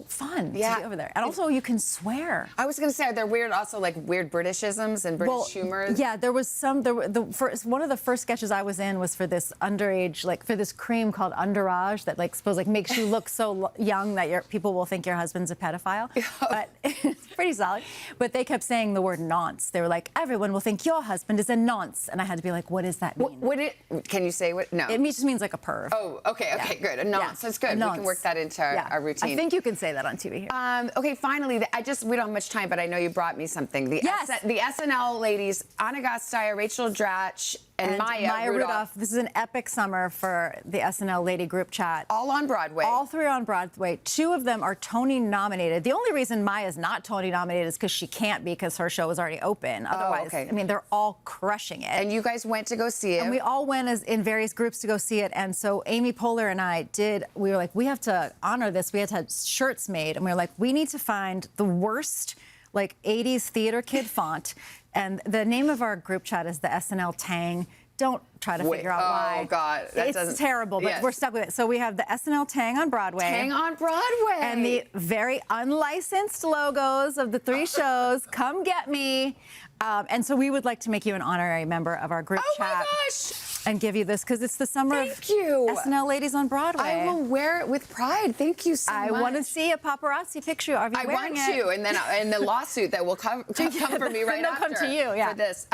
fun to be over there. And also, you can swear. I was going to say, are there weird Britishisms and British humor? Yeah, there was some. One of the first sketches I was in was for this underage, for this cream called Underage that makes you look so young that people will think your husband's a pedophile. But it's pretty solid. But they kept saying the word nonce. They were like, everyone will think your husband is a nonce. And I had to be like, what does that mean? Can you say what? No. It just means like a perv. Oh, okay, good. A nonce. That's good. We can work that into our routine. I think you can say that on TV here. Okay, finally, we don't have much time, but I know you brought me something. The SNL ladies, Anna Gasteyer, Rachel Dratch, and Maya Rudolph. This is an epic summer for the SNL Lady Group Chat. All on Broadway. All three are on Broadway. 2 of them are Tony nominated. The only reason Maya's not Tony nominated is because she can't be, because her show is already open. Otherwise, I mean, they're all crushing it. And you guys went to go see it. And we all went in various groups to go see it. And so Amy Poehler and I we were like, we have to honor this. We had to have shirts made. And we were like, we need to find the worst 80s theater kid font. And the name of our group chat is the SNL Tang Don't try to figure out why. Oh, God. It's terrible, but we're stuck with it. So we have the SNL Tang on Broadway. Tang on Broadway. And the very unlicensed logos of the 3 shows, Come Get Me. And so we would like to make you an honorary member of our group chat. Oh, my gosh. And give you this because it's the summer of you. SNL Ladies on Broadway. I will wear it with pride. Thank you so much. I want to see a paparazzi picture of you wearing it. I want to, and then in the lawsuit that will come for me right they'll after. come to you, yeah. For this.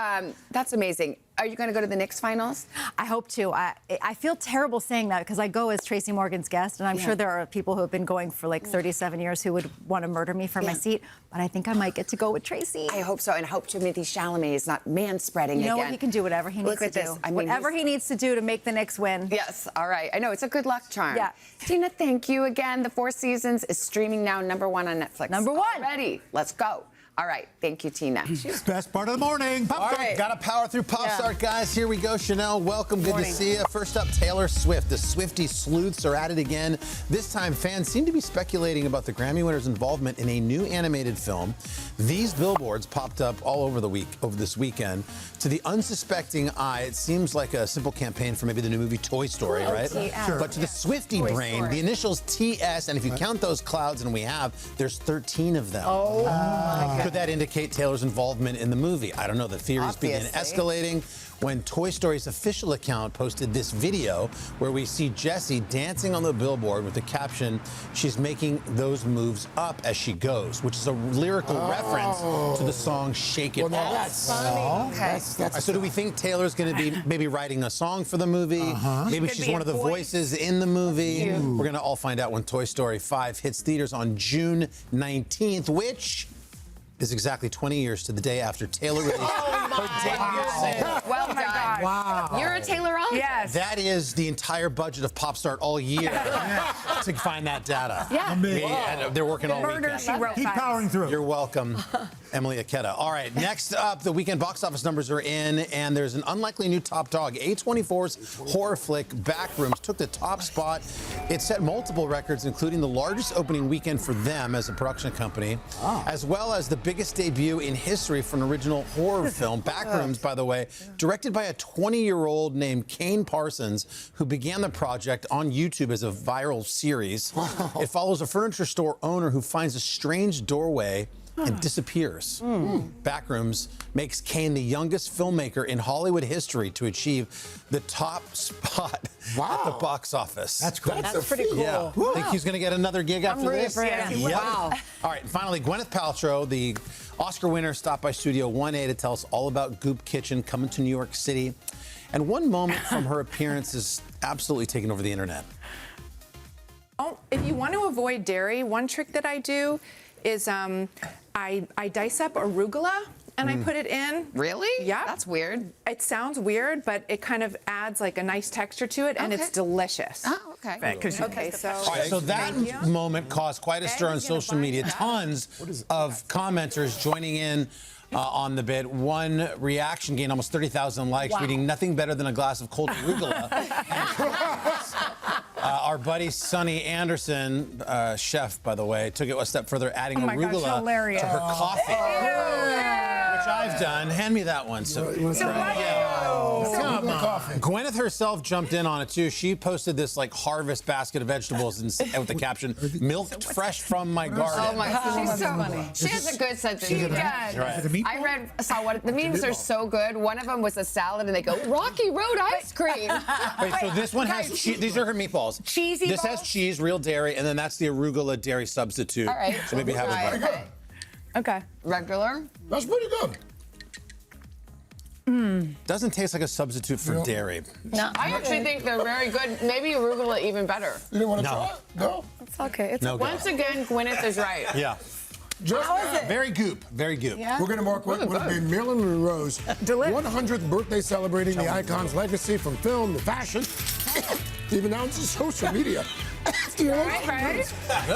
That's amazing. Are you going to go to the Knicks finals? I hope to. I feel terrible saying that because I go as Tracy Morgan's guest, and I'm sure there are people who have been going for like 37 years who would want to murder me for my seat. But I think I might get to go with Tracy. I hope so, and I hope Timothy Chalamet is not man-spreading again. You know what? He can do whatever he needs to do. I mean, whatever he needs to do to make the Knicks win. Yes, all right. I know, it's a good luck charm. Yeah. Tina, thank you again. The 4 Seasons is streaming now, #1 on Netflix. #1. Ready? Let's go. All right, thank you, Tina. Best part of the morning. Pop All right, gotta power through Pop Start, guys. Here we go. Chanel, welcome. Good to see you. First up, Taylor Swift. The Swiftie sleuths are at it again. This time, fans seem to be speculating about the Grammy winner's involvement in a new animated film. These billboards popped up all over this weekend. To the unsuspecting eye, it seems like a simple campaign for maybe the new movie Toy Story, right? Sure. But to the Swiftie brain, the initials TS, and if you count those clouds, and we have, there's 13 of them. Oh, my God. Could that indicate Taylor's involvement in the movie? I don't know. The theories began escalating when Toy Story's official account posted this video where we see Jessie dancing on the billboard with the caption, "She's making those moves up as she goes," which is a lyrical reference to the song Shake It Off. That's funny. Okay. So do we think Taylor's going to be maybe writing a song for the movie? Maybe she's one of the voices in the movie. We're going to all find out when Toy Story 5 hits theaters on June 19th, which is exactly 20 years to the day after Taylor released her debut single. Well done. Wow. You're a Taylorologist. Yes. That is the entire budget of Pop Start all year to find that data. Yeah. And they're working all Murder, weekend. She Wrote. Keep powering through. You're welcome, Emily Aketa. All right, next up, the weekend box office numbers are in, and there's an unlikely new top dog. A24's horror flick Backrooms took the top spot. It set multiple records, including the largest opening weekend for them as a production company, as well as the biggest debut in history for an original horror film. Backrooms, by the way, directed by a 20-year-old named Kane Parsons, who began the project on YouTube as a viral series. It follows a furniture store owner who finds a strange doorway and disappears. Backrooms makes Kane the youngest filmmaker in Hollywood history to achieve the top spot at the box office. That's cool. That's pretty cool. Yeah. Think he's going to get another gig after this? Yep. Wow. All right, finally, Gwyneth Paltrow, the Oscar winner, stopped by Studio 1A to tell us all about Goop Kitchen coming to New York City. And one moment from her appearance is absolutely taken over the internet. If you want to avoid dairy, one trick that I do is I dice up arugula and I put it in. Really? Yeah. That's weird. It sounds weird, but it kind of adds like a nice texture to it, and it's delicious. Oh, okay. Okay, so. All right, so that moment caused quite a stir on social media. Tons of commenters joining in on the bit. One reaction gained almost 30,000 likes, reading nothing better than a glass of cold arugula. Our buddy Sonny Anderson, chef, by the way, took it a step further, adding arugula to her coffee. Which I've done. Hand me that one. Gwyneth herself jumped in on it too. She posted this like harvest basket of vegetables with the caption, "Milked fresh from my garden." Oh my God, she's so funny. She has a good sense of humor. Right. I saw one. The memes are so good. One of them was a salad, and they go Rocky Road ice cream. Wait, so this one has cheese. These are her meatballs. Cheesy This balls? has cheese, real dairy, and then that's the arugula dairy substitute. All right. So maybe have a bite. Okay. Okay. Regular. That's pretty good. Doesn't taste like a substitute for dairy. No, I actually think they're very good. Maybe arugula even better. You didn't want to try it? No? It's okay. It's No go. Once again, Gwyneth is right. Yeah. Very goop. Very goop. We're going to mark what would have been Marilyn Monroe's 100th birthday, celebrating the icon's legacy from film to fashion. Even now, it's social media. After your right. the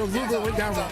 arugula went down well.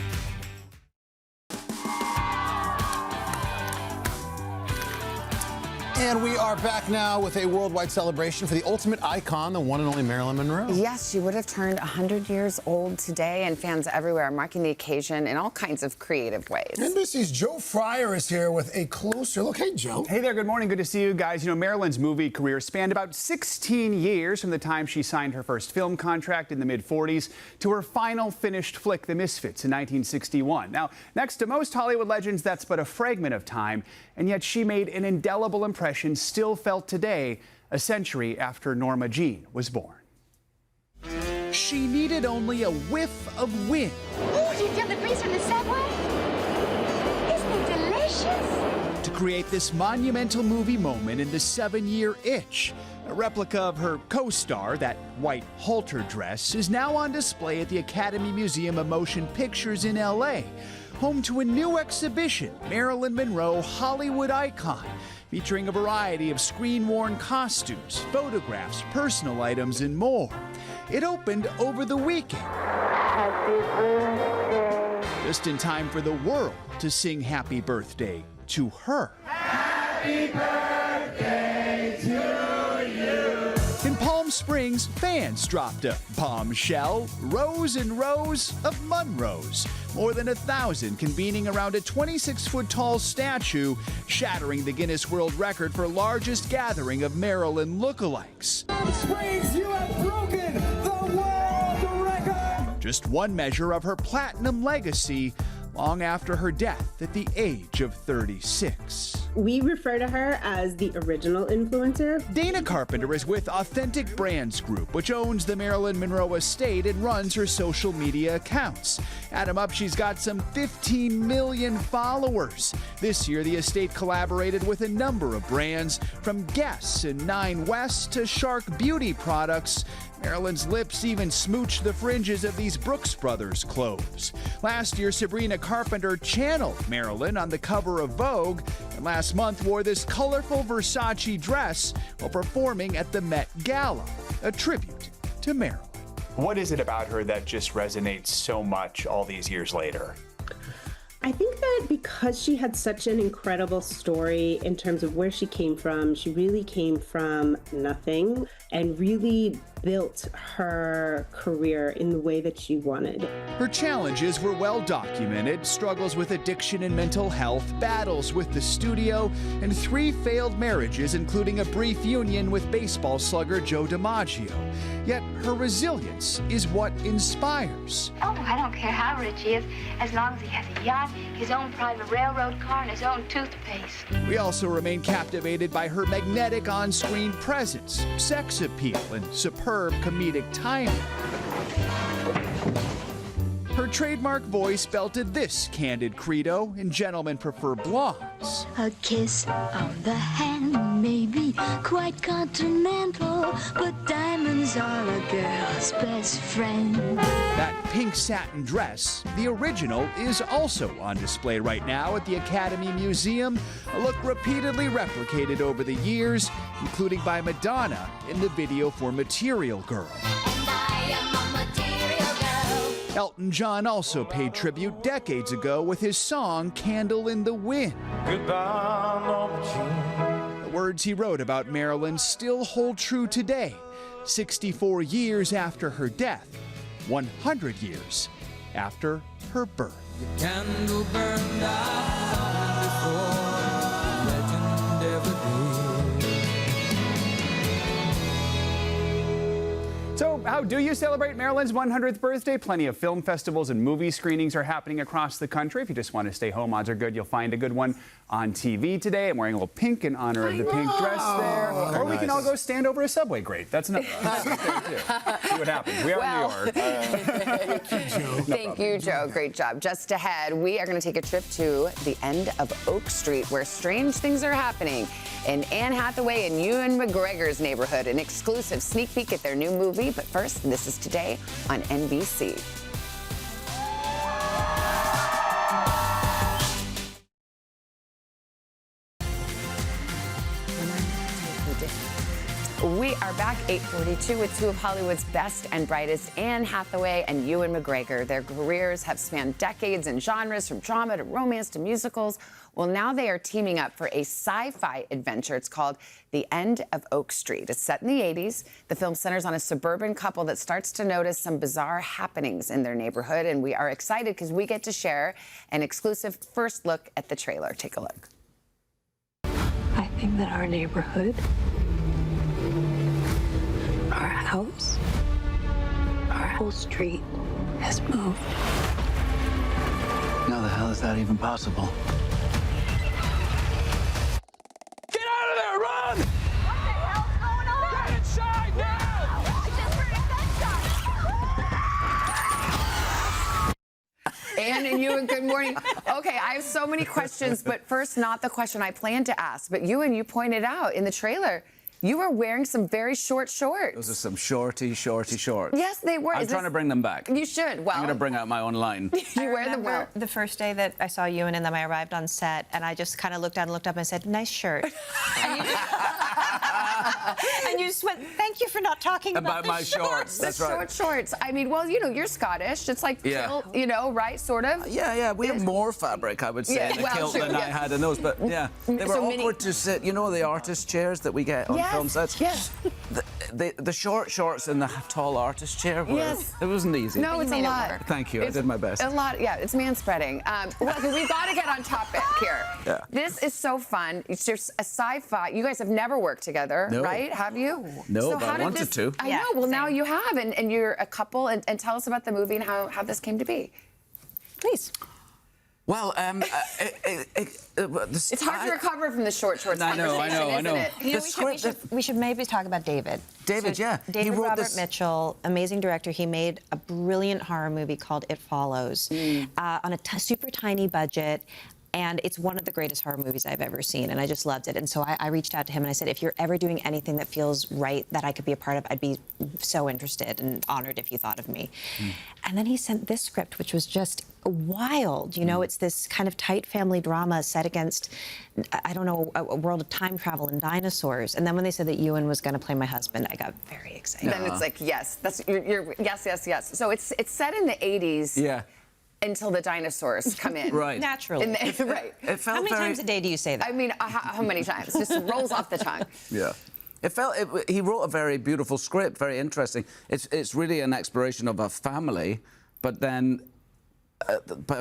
And we are back now with a worldwide celebration for the ultimate icon, the one and only Marilyn Monroe. Yes, she would have turned 100 years old today, and fans everywhere are marking the occasion in all kinds of creative ways. NBC's Joe Fryer is here with a closer look. Hey, Joe. Hey there, good morning. Good to see you guys. You know, Marilyn's movie career spanned about 16 years from the time she signed her first film contract in the mid-40s to her final finished flick, The Misfits, in 1961. Now, next to most Hollywood legends, that's but a fragment of time, and yet she made an indelible impression still felt today, a century after Norma Jean was born. She needed only a whiff of wind. Oh, do you feel the breeze from the subway? Isn't it delicious? To create this monumental movie moment in the 7-year Itch. A replica of her co-star, that white halter dress, is now on display at the Academy Museum of Motion Pictures in L.A., home to a new exhibition, Marilyn Monroe Hollywood Icon, featuring a variety of screen-worn costumes, photographs, personal items, and more. It opened over the weekend. Happy birthday. Just in time for the world to sing happy birthday to her. Happy birthday to you. In Palm Springs, fans dropped a bombshell, rows and rows of Monroes. More than 1,000 convening around a 26-foot-tall statue, shattering the Guinness World Record for largest gathering of Marilyn lookalikes. Springs, you have broken the world record! Just one measure of her platinum legacy, long after her death at the age of 36. We refer to her as the original influencer. Dana Carpenter is with Authentic Brands Group, which owns the Marilyn Monroe estate and runs her social media accounts. Add 'em up, she's got some 15 million followers. This year, the estate collaborated with a number of brands, from Guess and Nine West to Shark Beauty products. Marilyn's lips even smooched the fringes of these Brooks Brothers clothes. Last year, Sabrina Carpenter channeled Marilyn on the cover of Vogue, and last month wore this colorful Versace dress while performing at the Met Gala, a tribute to Marilyn. What is it about her that just resonates so much all these years later? I think that because she had such an incredible story in terms of where she came from, she really came from nothing and really built her career in the way that she wanted. Her challenges were well documented: struggles with addiction and mental health, battles with the studio, and 3 failed marriages, including a brief union with baseball slugger Joe DiMaggio. Yet her resilience is what inspires. Oh, I don't care how rich he is, as long as he has a yacht, his own private railroad car, and his own toothpaste. We also remain captivated by her magnetic on-screen presence, sex appeal, and superb comedic timing. Her trademark voice belted this candid credo in Gentlemen Prefer Blondes. A kiss on the hand may be quite continental, but diamonds are a girl's best friend. That pink satin dress, the original, is also on display right now at the Academy Museum, a look repeatedly replicated over the years, including by Madonna in the video for Material Girl. Elton John also paid tribute decades ago with his song Candle in the Wind. Goodbye, Norma Jean. The words he wrote about Marilyn still hold true today, 64 years after her death, 100 years after her birth. The candle burned out before, legend ever did. So, how do you celebrate Marilyn's 100th birthday? Plenty of film festivals and movie screenings are happening across the country. If you just want to stay home, odds are good you'll find a good one on TV today. I'm wearing a little pink in honor of the pink dress there. Or we can all go stand over a subway grate. That's another option too. See what happens. We are in New York. Thank you, Joe. Great job. Just ahead, we are going to take a trip to the end of Oak Street, where strange things are happening in Anne Hathaway and Ewan McGregor's neighborhood. An exclusive sneak peek at their new movie. But first, this is Today on NBC. We are back 8:42 with two of Hollywood's best and brightest, Anne Hathaway and Ewan McGregor. Their careers have spanned decades in genres from drama to romance to musicals. Well, now they are teaming up for a sci-fi adventure. It's called The End of Oak Street. It's set in the 80s. The film centers on a suburban couple that starts to notice some bizarre happenings in their neighborhood, and we are excited because we get to share an exclusive first look at the trailer. Take a look. I think that our neighborhood, our house, our whole street has moved. How the hell is that even possible? Get out of there, run! What the hell's going on? Get inside now! I just heard a gunshot. Anne and Ewan, good morning. Okay, I have so many questions, but first, not the question I planned to ask. But Ewan, you pointed out in the trailer, you were wearing some very short shorts. Those are some shorty shorts. Yes, they were. I'm trying to bring them back. You should. Well, I'm going to bring out my own line. You wear them well. The first day that I saw Ewan and then I arrived on set, and I just kind of looked down and looked up and said, "Nice shirt." And you just went, "Thank you for not talking about my shorts." That's right. Short shorts. I mean, well, you know, you're Scottish. It's like kilt, you know, right? Sort of. Yeah. We have more fabric, I would say, in a kilt than I had in those. But yeah, they were awkward to sit. You know, the artist chairs that we get on film sets. Yes. The short shorts in the tall artist chair. It wasn't easy. No, it's a lot. Thank you. I did my best. A lot. Yeah, it's manspreading. Well, we've got to get on topic here. Yeah. This is so fun. It's just a sci-fi. You guys have never worked together, right? Have you? No, so but I wanted to. I know. Well, now you have, and you're a couple. And tell us about the movie and how this came to be. Please. Well, it's hard to recover from the short shorts. I know. You know, we should maybe talk about David. David, David he wrote Robert Mitchell, amazing director. He made a brilliant horror movie called It Follows on a super tiny budget. And it's one of the greatest horror movies I've ever seen, and I just loved it. And so I reached out to him and I said, if you're ever doing anything that feels right that I could be a part of, I'd be so interested and honored if you thought of me. And then he sent this script, which was just wild. You know, it's this kind of tight family drama set against, I don't know, a world of time travel and dinosaurs. And then when they said that Ewan was going to play my husband, I got very excited. Then it's like, yes, that's you're yes. So it's set in the 80s. Yeah. Until the dinosaurs come in. Right. Naturally. Right. It felt how many times a day do you say that? I mean, how many times? Just rolls off the tongue. Yeah. He wrote a very beautiful script, very interesting. It's really an exploration of a family, but then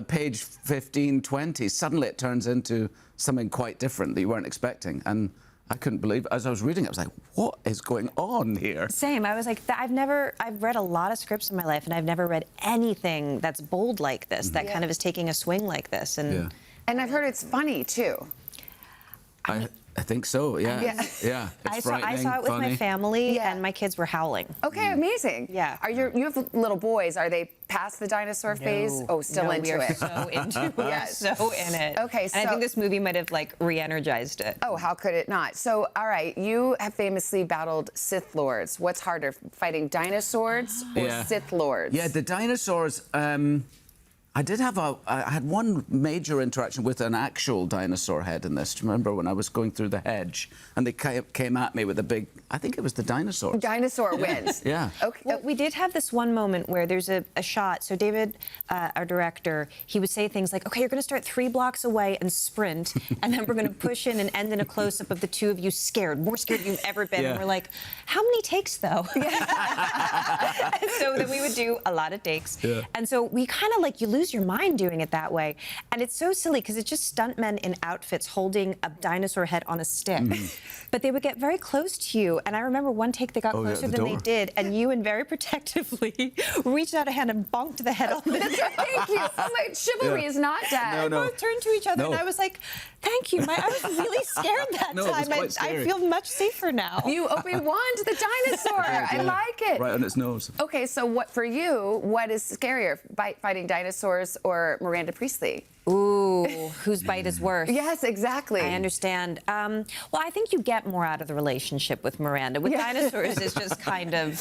page 15, 20, suddenly it turns into something quite different that you weren't expecting. And I couldn't believe it. As I was reading it, I was like, what is going on here? Same. I was like, I've read a lot of scripts in my life, and I've never read anything that's bold like this, that kind of is taking a swing like this. And I've heard it's funny, too. I think so, yeah. I saw it with my family, and my kids were howling. Okay, amazing. Yeah. You have little boys. Are they past the dinosaur phase? Oh, still into it. So into it. Yes. So in it. Okay, and I think this movie might have re-energized it. Oh, how could it not? So, all right, you have famously battled Sith Lords. What's harder, fighting dinosaurs or Sith Lords? Yeah, the dinosaurs. I had one major interaction with an actual dinosaur head in this. Do you remember when I was going through the hedge and they came at me with a big, I think it was the dinosaur. Dinosaur wins. Yeah. Okay. Well, we did have this one moment where there's a shot. So David, our director, he would say things like, okay, you're going to start 3 blocks away and sprint, and then we're going to push in and end in a close-up of the two of you scared, more scared you've ever been. And we're like, how many takes, though? And so then we would do a lot of takes. Yeah. And so we kind of you lose your mind doing it that way. And it's so silly because it's just stuntmen in outfits holding a dinosaur head on a stick. But they would get very close to you. And I remember one take they got closer than they did, and Ewan very protectively reached out a hand and bonked the head on the stick. Thank you. My chivalry is not dead. We both turned to each other, and I was like, thank you. I was really scared that time. I feel much safer now. You Obi-Wan to the dinosaur. I like it. Right on its nose. Okay, so what is scarier, fighting dinosaurs or Miranda Priestley? Ooh, whose bite is worse? Yes, exactly. I understand. Well, I think you get more out of the relationship with Miranda. With dinosaurs, it's just kind of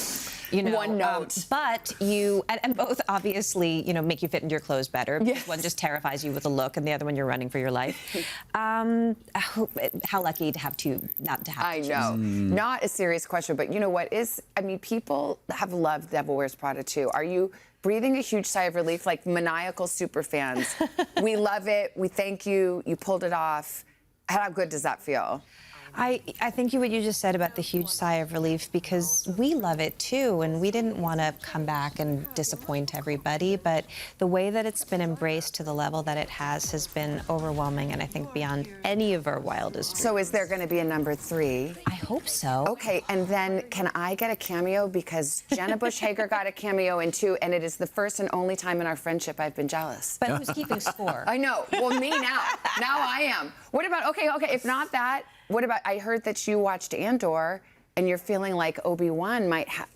You know, One note. but you and both obviously, you know, make you fit into your clothes better. Yes. One just terrifies you with a look, and the other one you're running for your life. How lucky to have two, not to have. I to know. choose. Not a serious question, but you know what is? I mean, people have loved Devil Wears Prada too. Are you breathing a huge sigh of relief, like maniacal super fans? We love it. We thank you. You pulled it off. How good does that feel? I think what you just said about the huge sigh of relief, because we love it too, and we didn't want to come back and disappoint everybody, but the way that it's been embraced to the level that it has been overwhelming, and I think beyond any of our wildest dreams. So is there going to be a number 3? I hope so. Okay, and then can I get a cameo? Because Jenna Bush Hager got a cameo in 2, and it is the first and only time in our friendship I've been jealous. But who's keeping score? I know. Well, me now. Now I am. What about, okay, if not that, what about, I heard that you watched Andor and you're feeling like Obi-Wan might have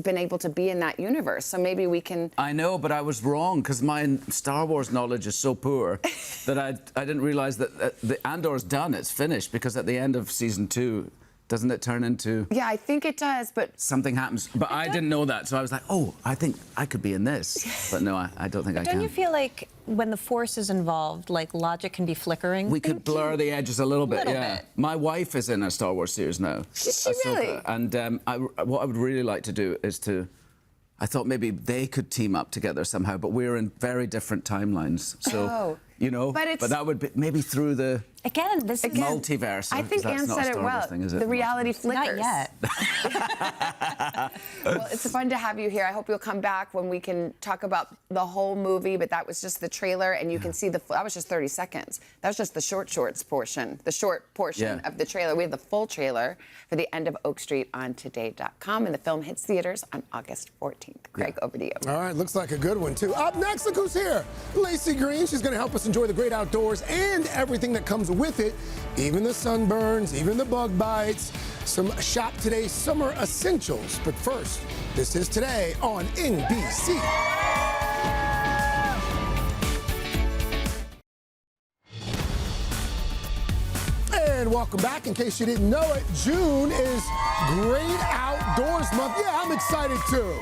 been able to be in that universe. So maybe we can... I know, but I was wrong because my Star Wars knowledge is so poor that I didn't realize that the Andor's done. It's finished because at the end of season 2, doesn't it turn into... Yeah, I think it does, but... Something happens. But I didn't know that, so I was like, oh, I think I could be in this. But no, I don't think I can. Don't you feel like when the Force is involved, like logic can be flickering? We could blur the edges a little bit, Little yeah. bit. My wife is in a Star Wars series now. Is she really? And what I would really like to do is to... I thought maybe they could team up together somehow, but we're in very different timelines. So, you know, but that would be maybe through the... Again, this is multiverse. I think Anne said it well. Thing, is it? The reality flickers. Not yet. Well, it's fun to have you here. I hope you'll come back when we can talk about the whole movie, but that was just the trailer, and you can see that was just 30 seconds. That was just the shorts portion, the short portion of the trailer. We have the full trailer for The End of Oak Street on Today.com, and the film hits theaters on August 14th. Craig, over to you. All right, looks like a good one, too. Up next, look who's here. Lacey Green. She's going to help us enjoy the great outdoors and everything that comes with it, even the sunburns, even the bug bites. Some Shop Today summer essentials. But first, this is Today on NBC. And welcome back. In case you didn't know it, June is Great Outdoors Month. Yeah, I'm excited too.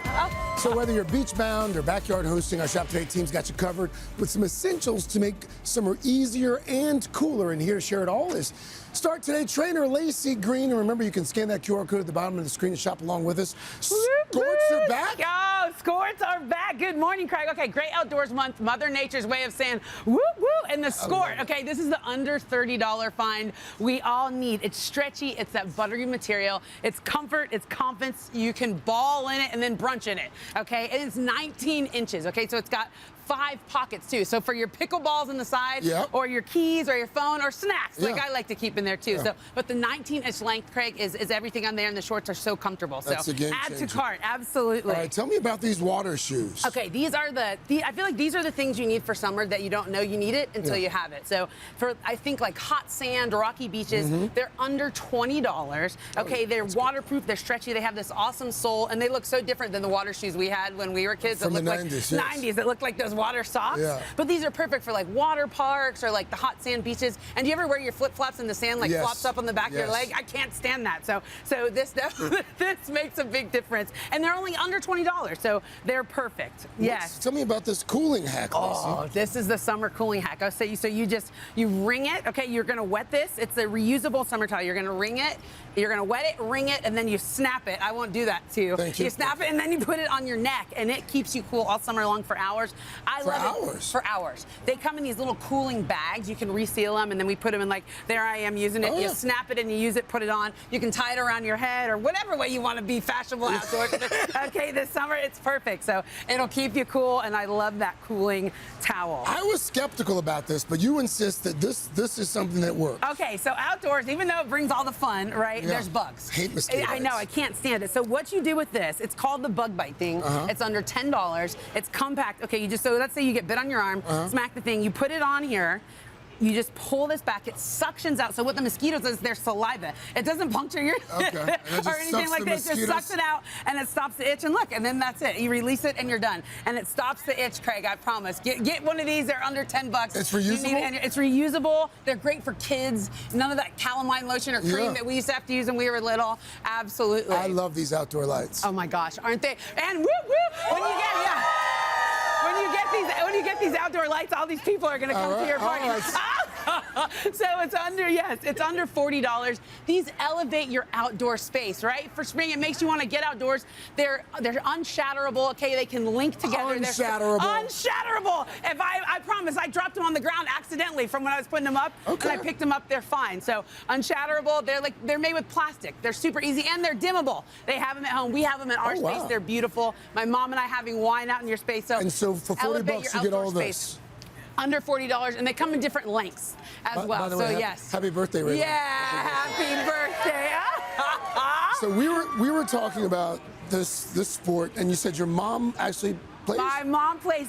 So whether you're beach bound or backyard hosting, our Shop Today team's got you covered with some essentials to make summer easier and cooler. And here to share it all is Start Today trainer Lacey Green. And remember, you can scan that QR code at the bottom of the screen to shop along with us. Skorts are back. Oh, Skorts are back. Good morning, Craig. Okay, Great Outdoors Month, Mother Nature's way of saying woo woo. And the Skort, okay, this is the under $30 find we all need. It's stretchy, it's that buttery material, it's comfort, it's confidence. You can ball in it and then brunch in it, okay? And it's 19 inches, okay? So it's got 5 pockets too. So for your pickleballs on the side, or your keys, or your phone, or snacks, like I like to keep in there too. So, but the 19-inch length, Craig, is everything on there, and the shorts are so comfortable. That's so a game add changer. to cart, absolutely. All right, tell me about these water shoes. Okay, these are I feel like these are the things you need for summer that you don't know you need it until you have it. So for, I think, like hot sand, rocky beaches, they're under $20. Okay, they're waterproof, they're stretchy, they have this awesome sole, and they look so different than the water shoes we had when we were kids. From that the looked 90s, like 90s. That looked like those water socks. Yeah. But these are perfect for like water parks or like the hot sand beaches. And do you ever wear your flip-flops in the sand, like flops up on the back of your leg? I can't stand that. So this makes a big difference. And they're only under $20, so they're perfect. Yes. Tell me about this cooling hack, Lacey. Oh, this is the summer cooling hack. So you wring it. Okay, you're gonna wet this. It's a reusable summer towel. You're gonna wring it. You're gonna wet it, wring it, and then you snap it. I won't do that to you. Thank you. You snap it and then you put it on your neck, and it keeps you cool all summer long for hours. I love it. For hours. They come in these little cooling bags. You can reseal them, and then we put them in, like, there I am using it. You snap it and you use it, put it on. You can tie it around your head or whatever way you want to be fashionable outdoors. Okay, this summer it's perfect. So it'll keep you cool, and I love that cooling towel. I was skeptical about this, but you insist that this is something that works. Okay, so outdoors, even though it brings all the fun, right, there's bugs. Hate mosquitoes. I know, I can't stand it. So what you do with this, it's called the bug bite thing. It's under $10. It's compact. Okay, so let's say you get bit on your arm, smack the thing, you put it on here. you just pull this back. It suctions out. So what the mosquitoes is their saliva. It doesn't puncture your Okay. or anything like that. It just sucks it out and it stops the itch. And look, and then that's it. You release it and you're done. And it stops the itch, Craig. I promise. Get one of these. They're under $10. It's reusable? It's reusable. They're great for kids. None of that calamine lotion or cream that we used to have to use when we were little. Absolutely. I love these outdoor lights. Oh my gosh, aren't they? And whoop whoop! When you get these outdoor lights, all these people are going to come to your party. So it's under $40. These elevate your outdoor space, right? For spring, it makes you want to get outdoors. They're unshatterable. Okay, they can link together. Unshatterable. Unshatterable. If I promise, I dropped them on the ground accidentally from when I was putting them up, and I picked them up. They're fine. So unshatterable. They're made with plastic. They're super easy and they're dimmable. They have them at home. We have them in our space. They're beautiful. My mom and I having wine out in your space. So for $40 you get all this. Under $40, and they come in different lengths as well. By the way, yes. Happy birthday, Ray. Yeah, happy birthday. So we were talking about this sport, and you said your mom actually plays? My mom plays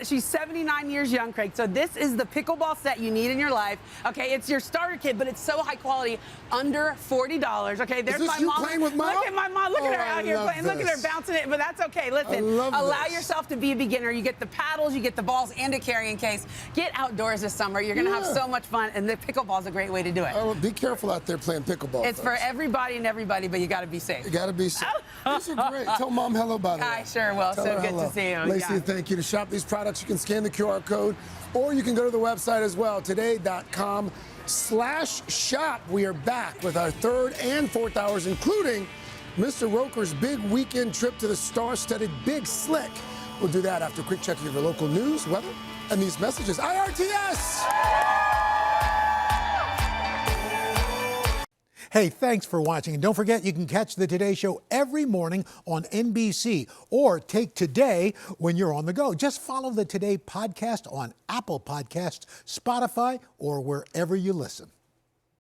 she's 79 years young, Craig. So this is the pickleball set you need in your life. Okay, it's your starter kit, but it's so high quality, under $40. Okay, there's is this my you mom. playing with Mom? Look at my mom. Look at her out here playing. Look at her bouncing it, but that's okay. Listen, allow yourself to be a beginner. You get the paddles, you get the balls, and a carrying case. Get outdoors this summer. You're going to have so much fun, and the pickleball is a great way to do it. Oh, be careful out there playing pickleball. It's for everybody and everybody, but you got to be safe. You got to be safe. These are great. Tell Mom hello, by the way. I sure will. Tell so her good hello. to see you. Lacey, thank you. To shop these products, you can scan the QR code, or you can go to the website as well, today.com/shop. We are back with our third and fourth hours, including Mr. Roker's big weekend trip to the star-studded Big Slick. We'll do that after a quick check of your local news, weather, and these messages. IRTS! Hey, thanks for watching. And don't forget, you can catch the Today Show every morning on NBC or take Today when you're on the go. Just follow the Today podcast on Apple Podcasts, Spotify, or wherever you listen.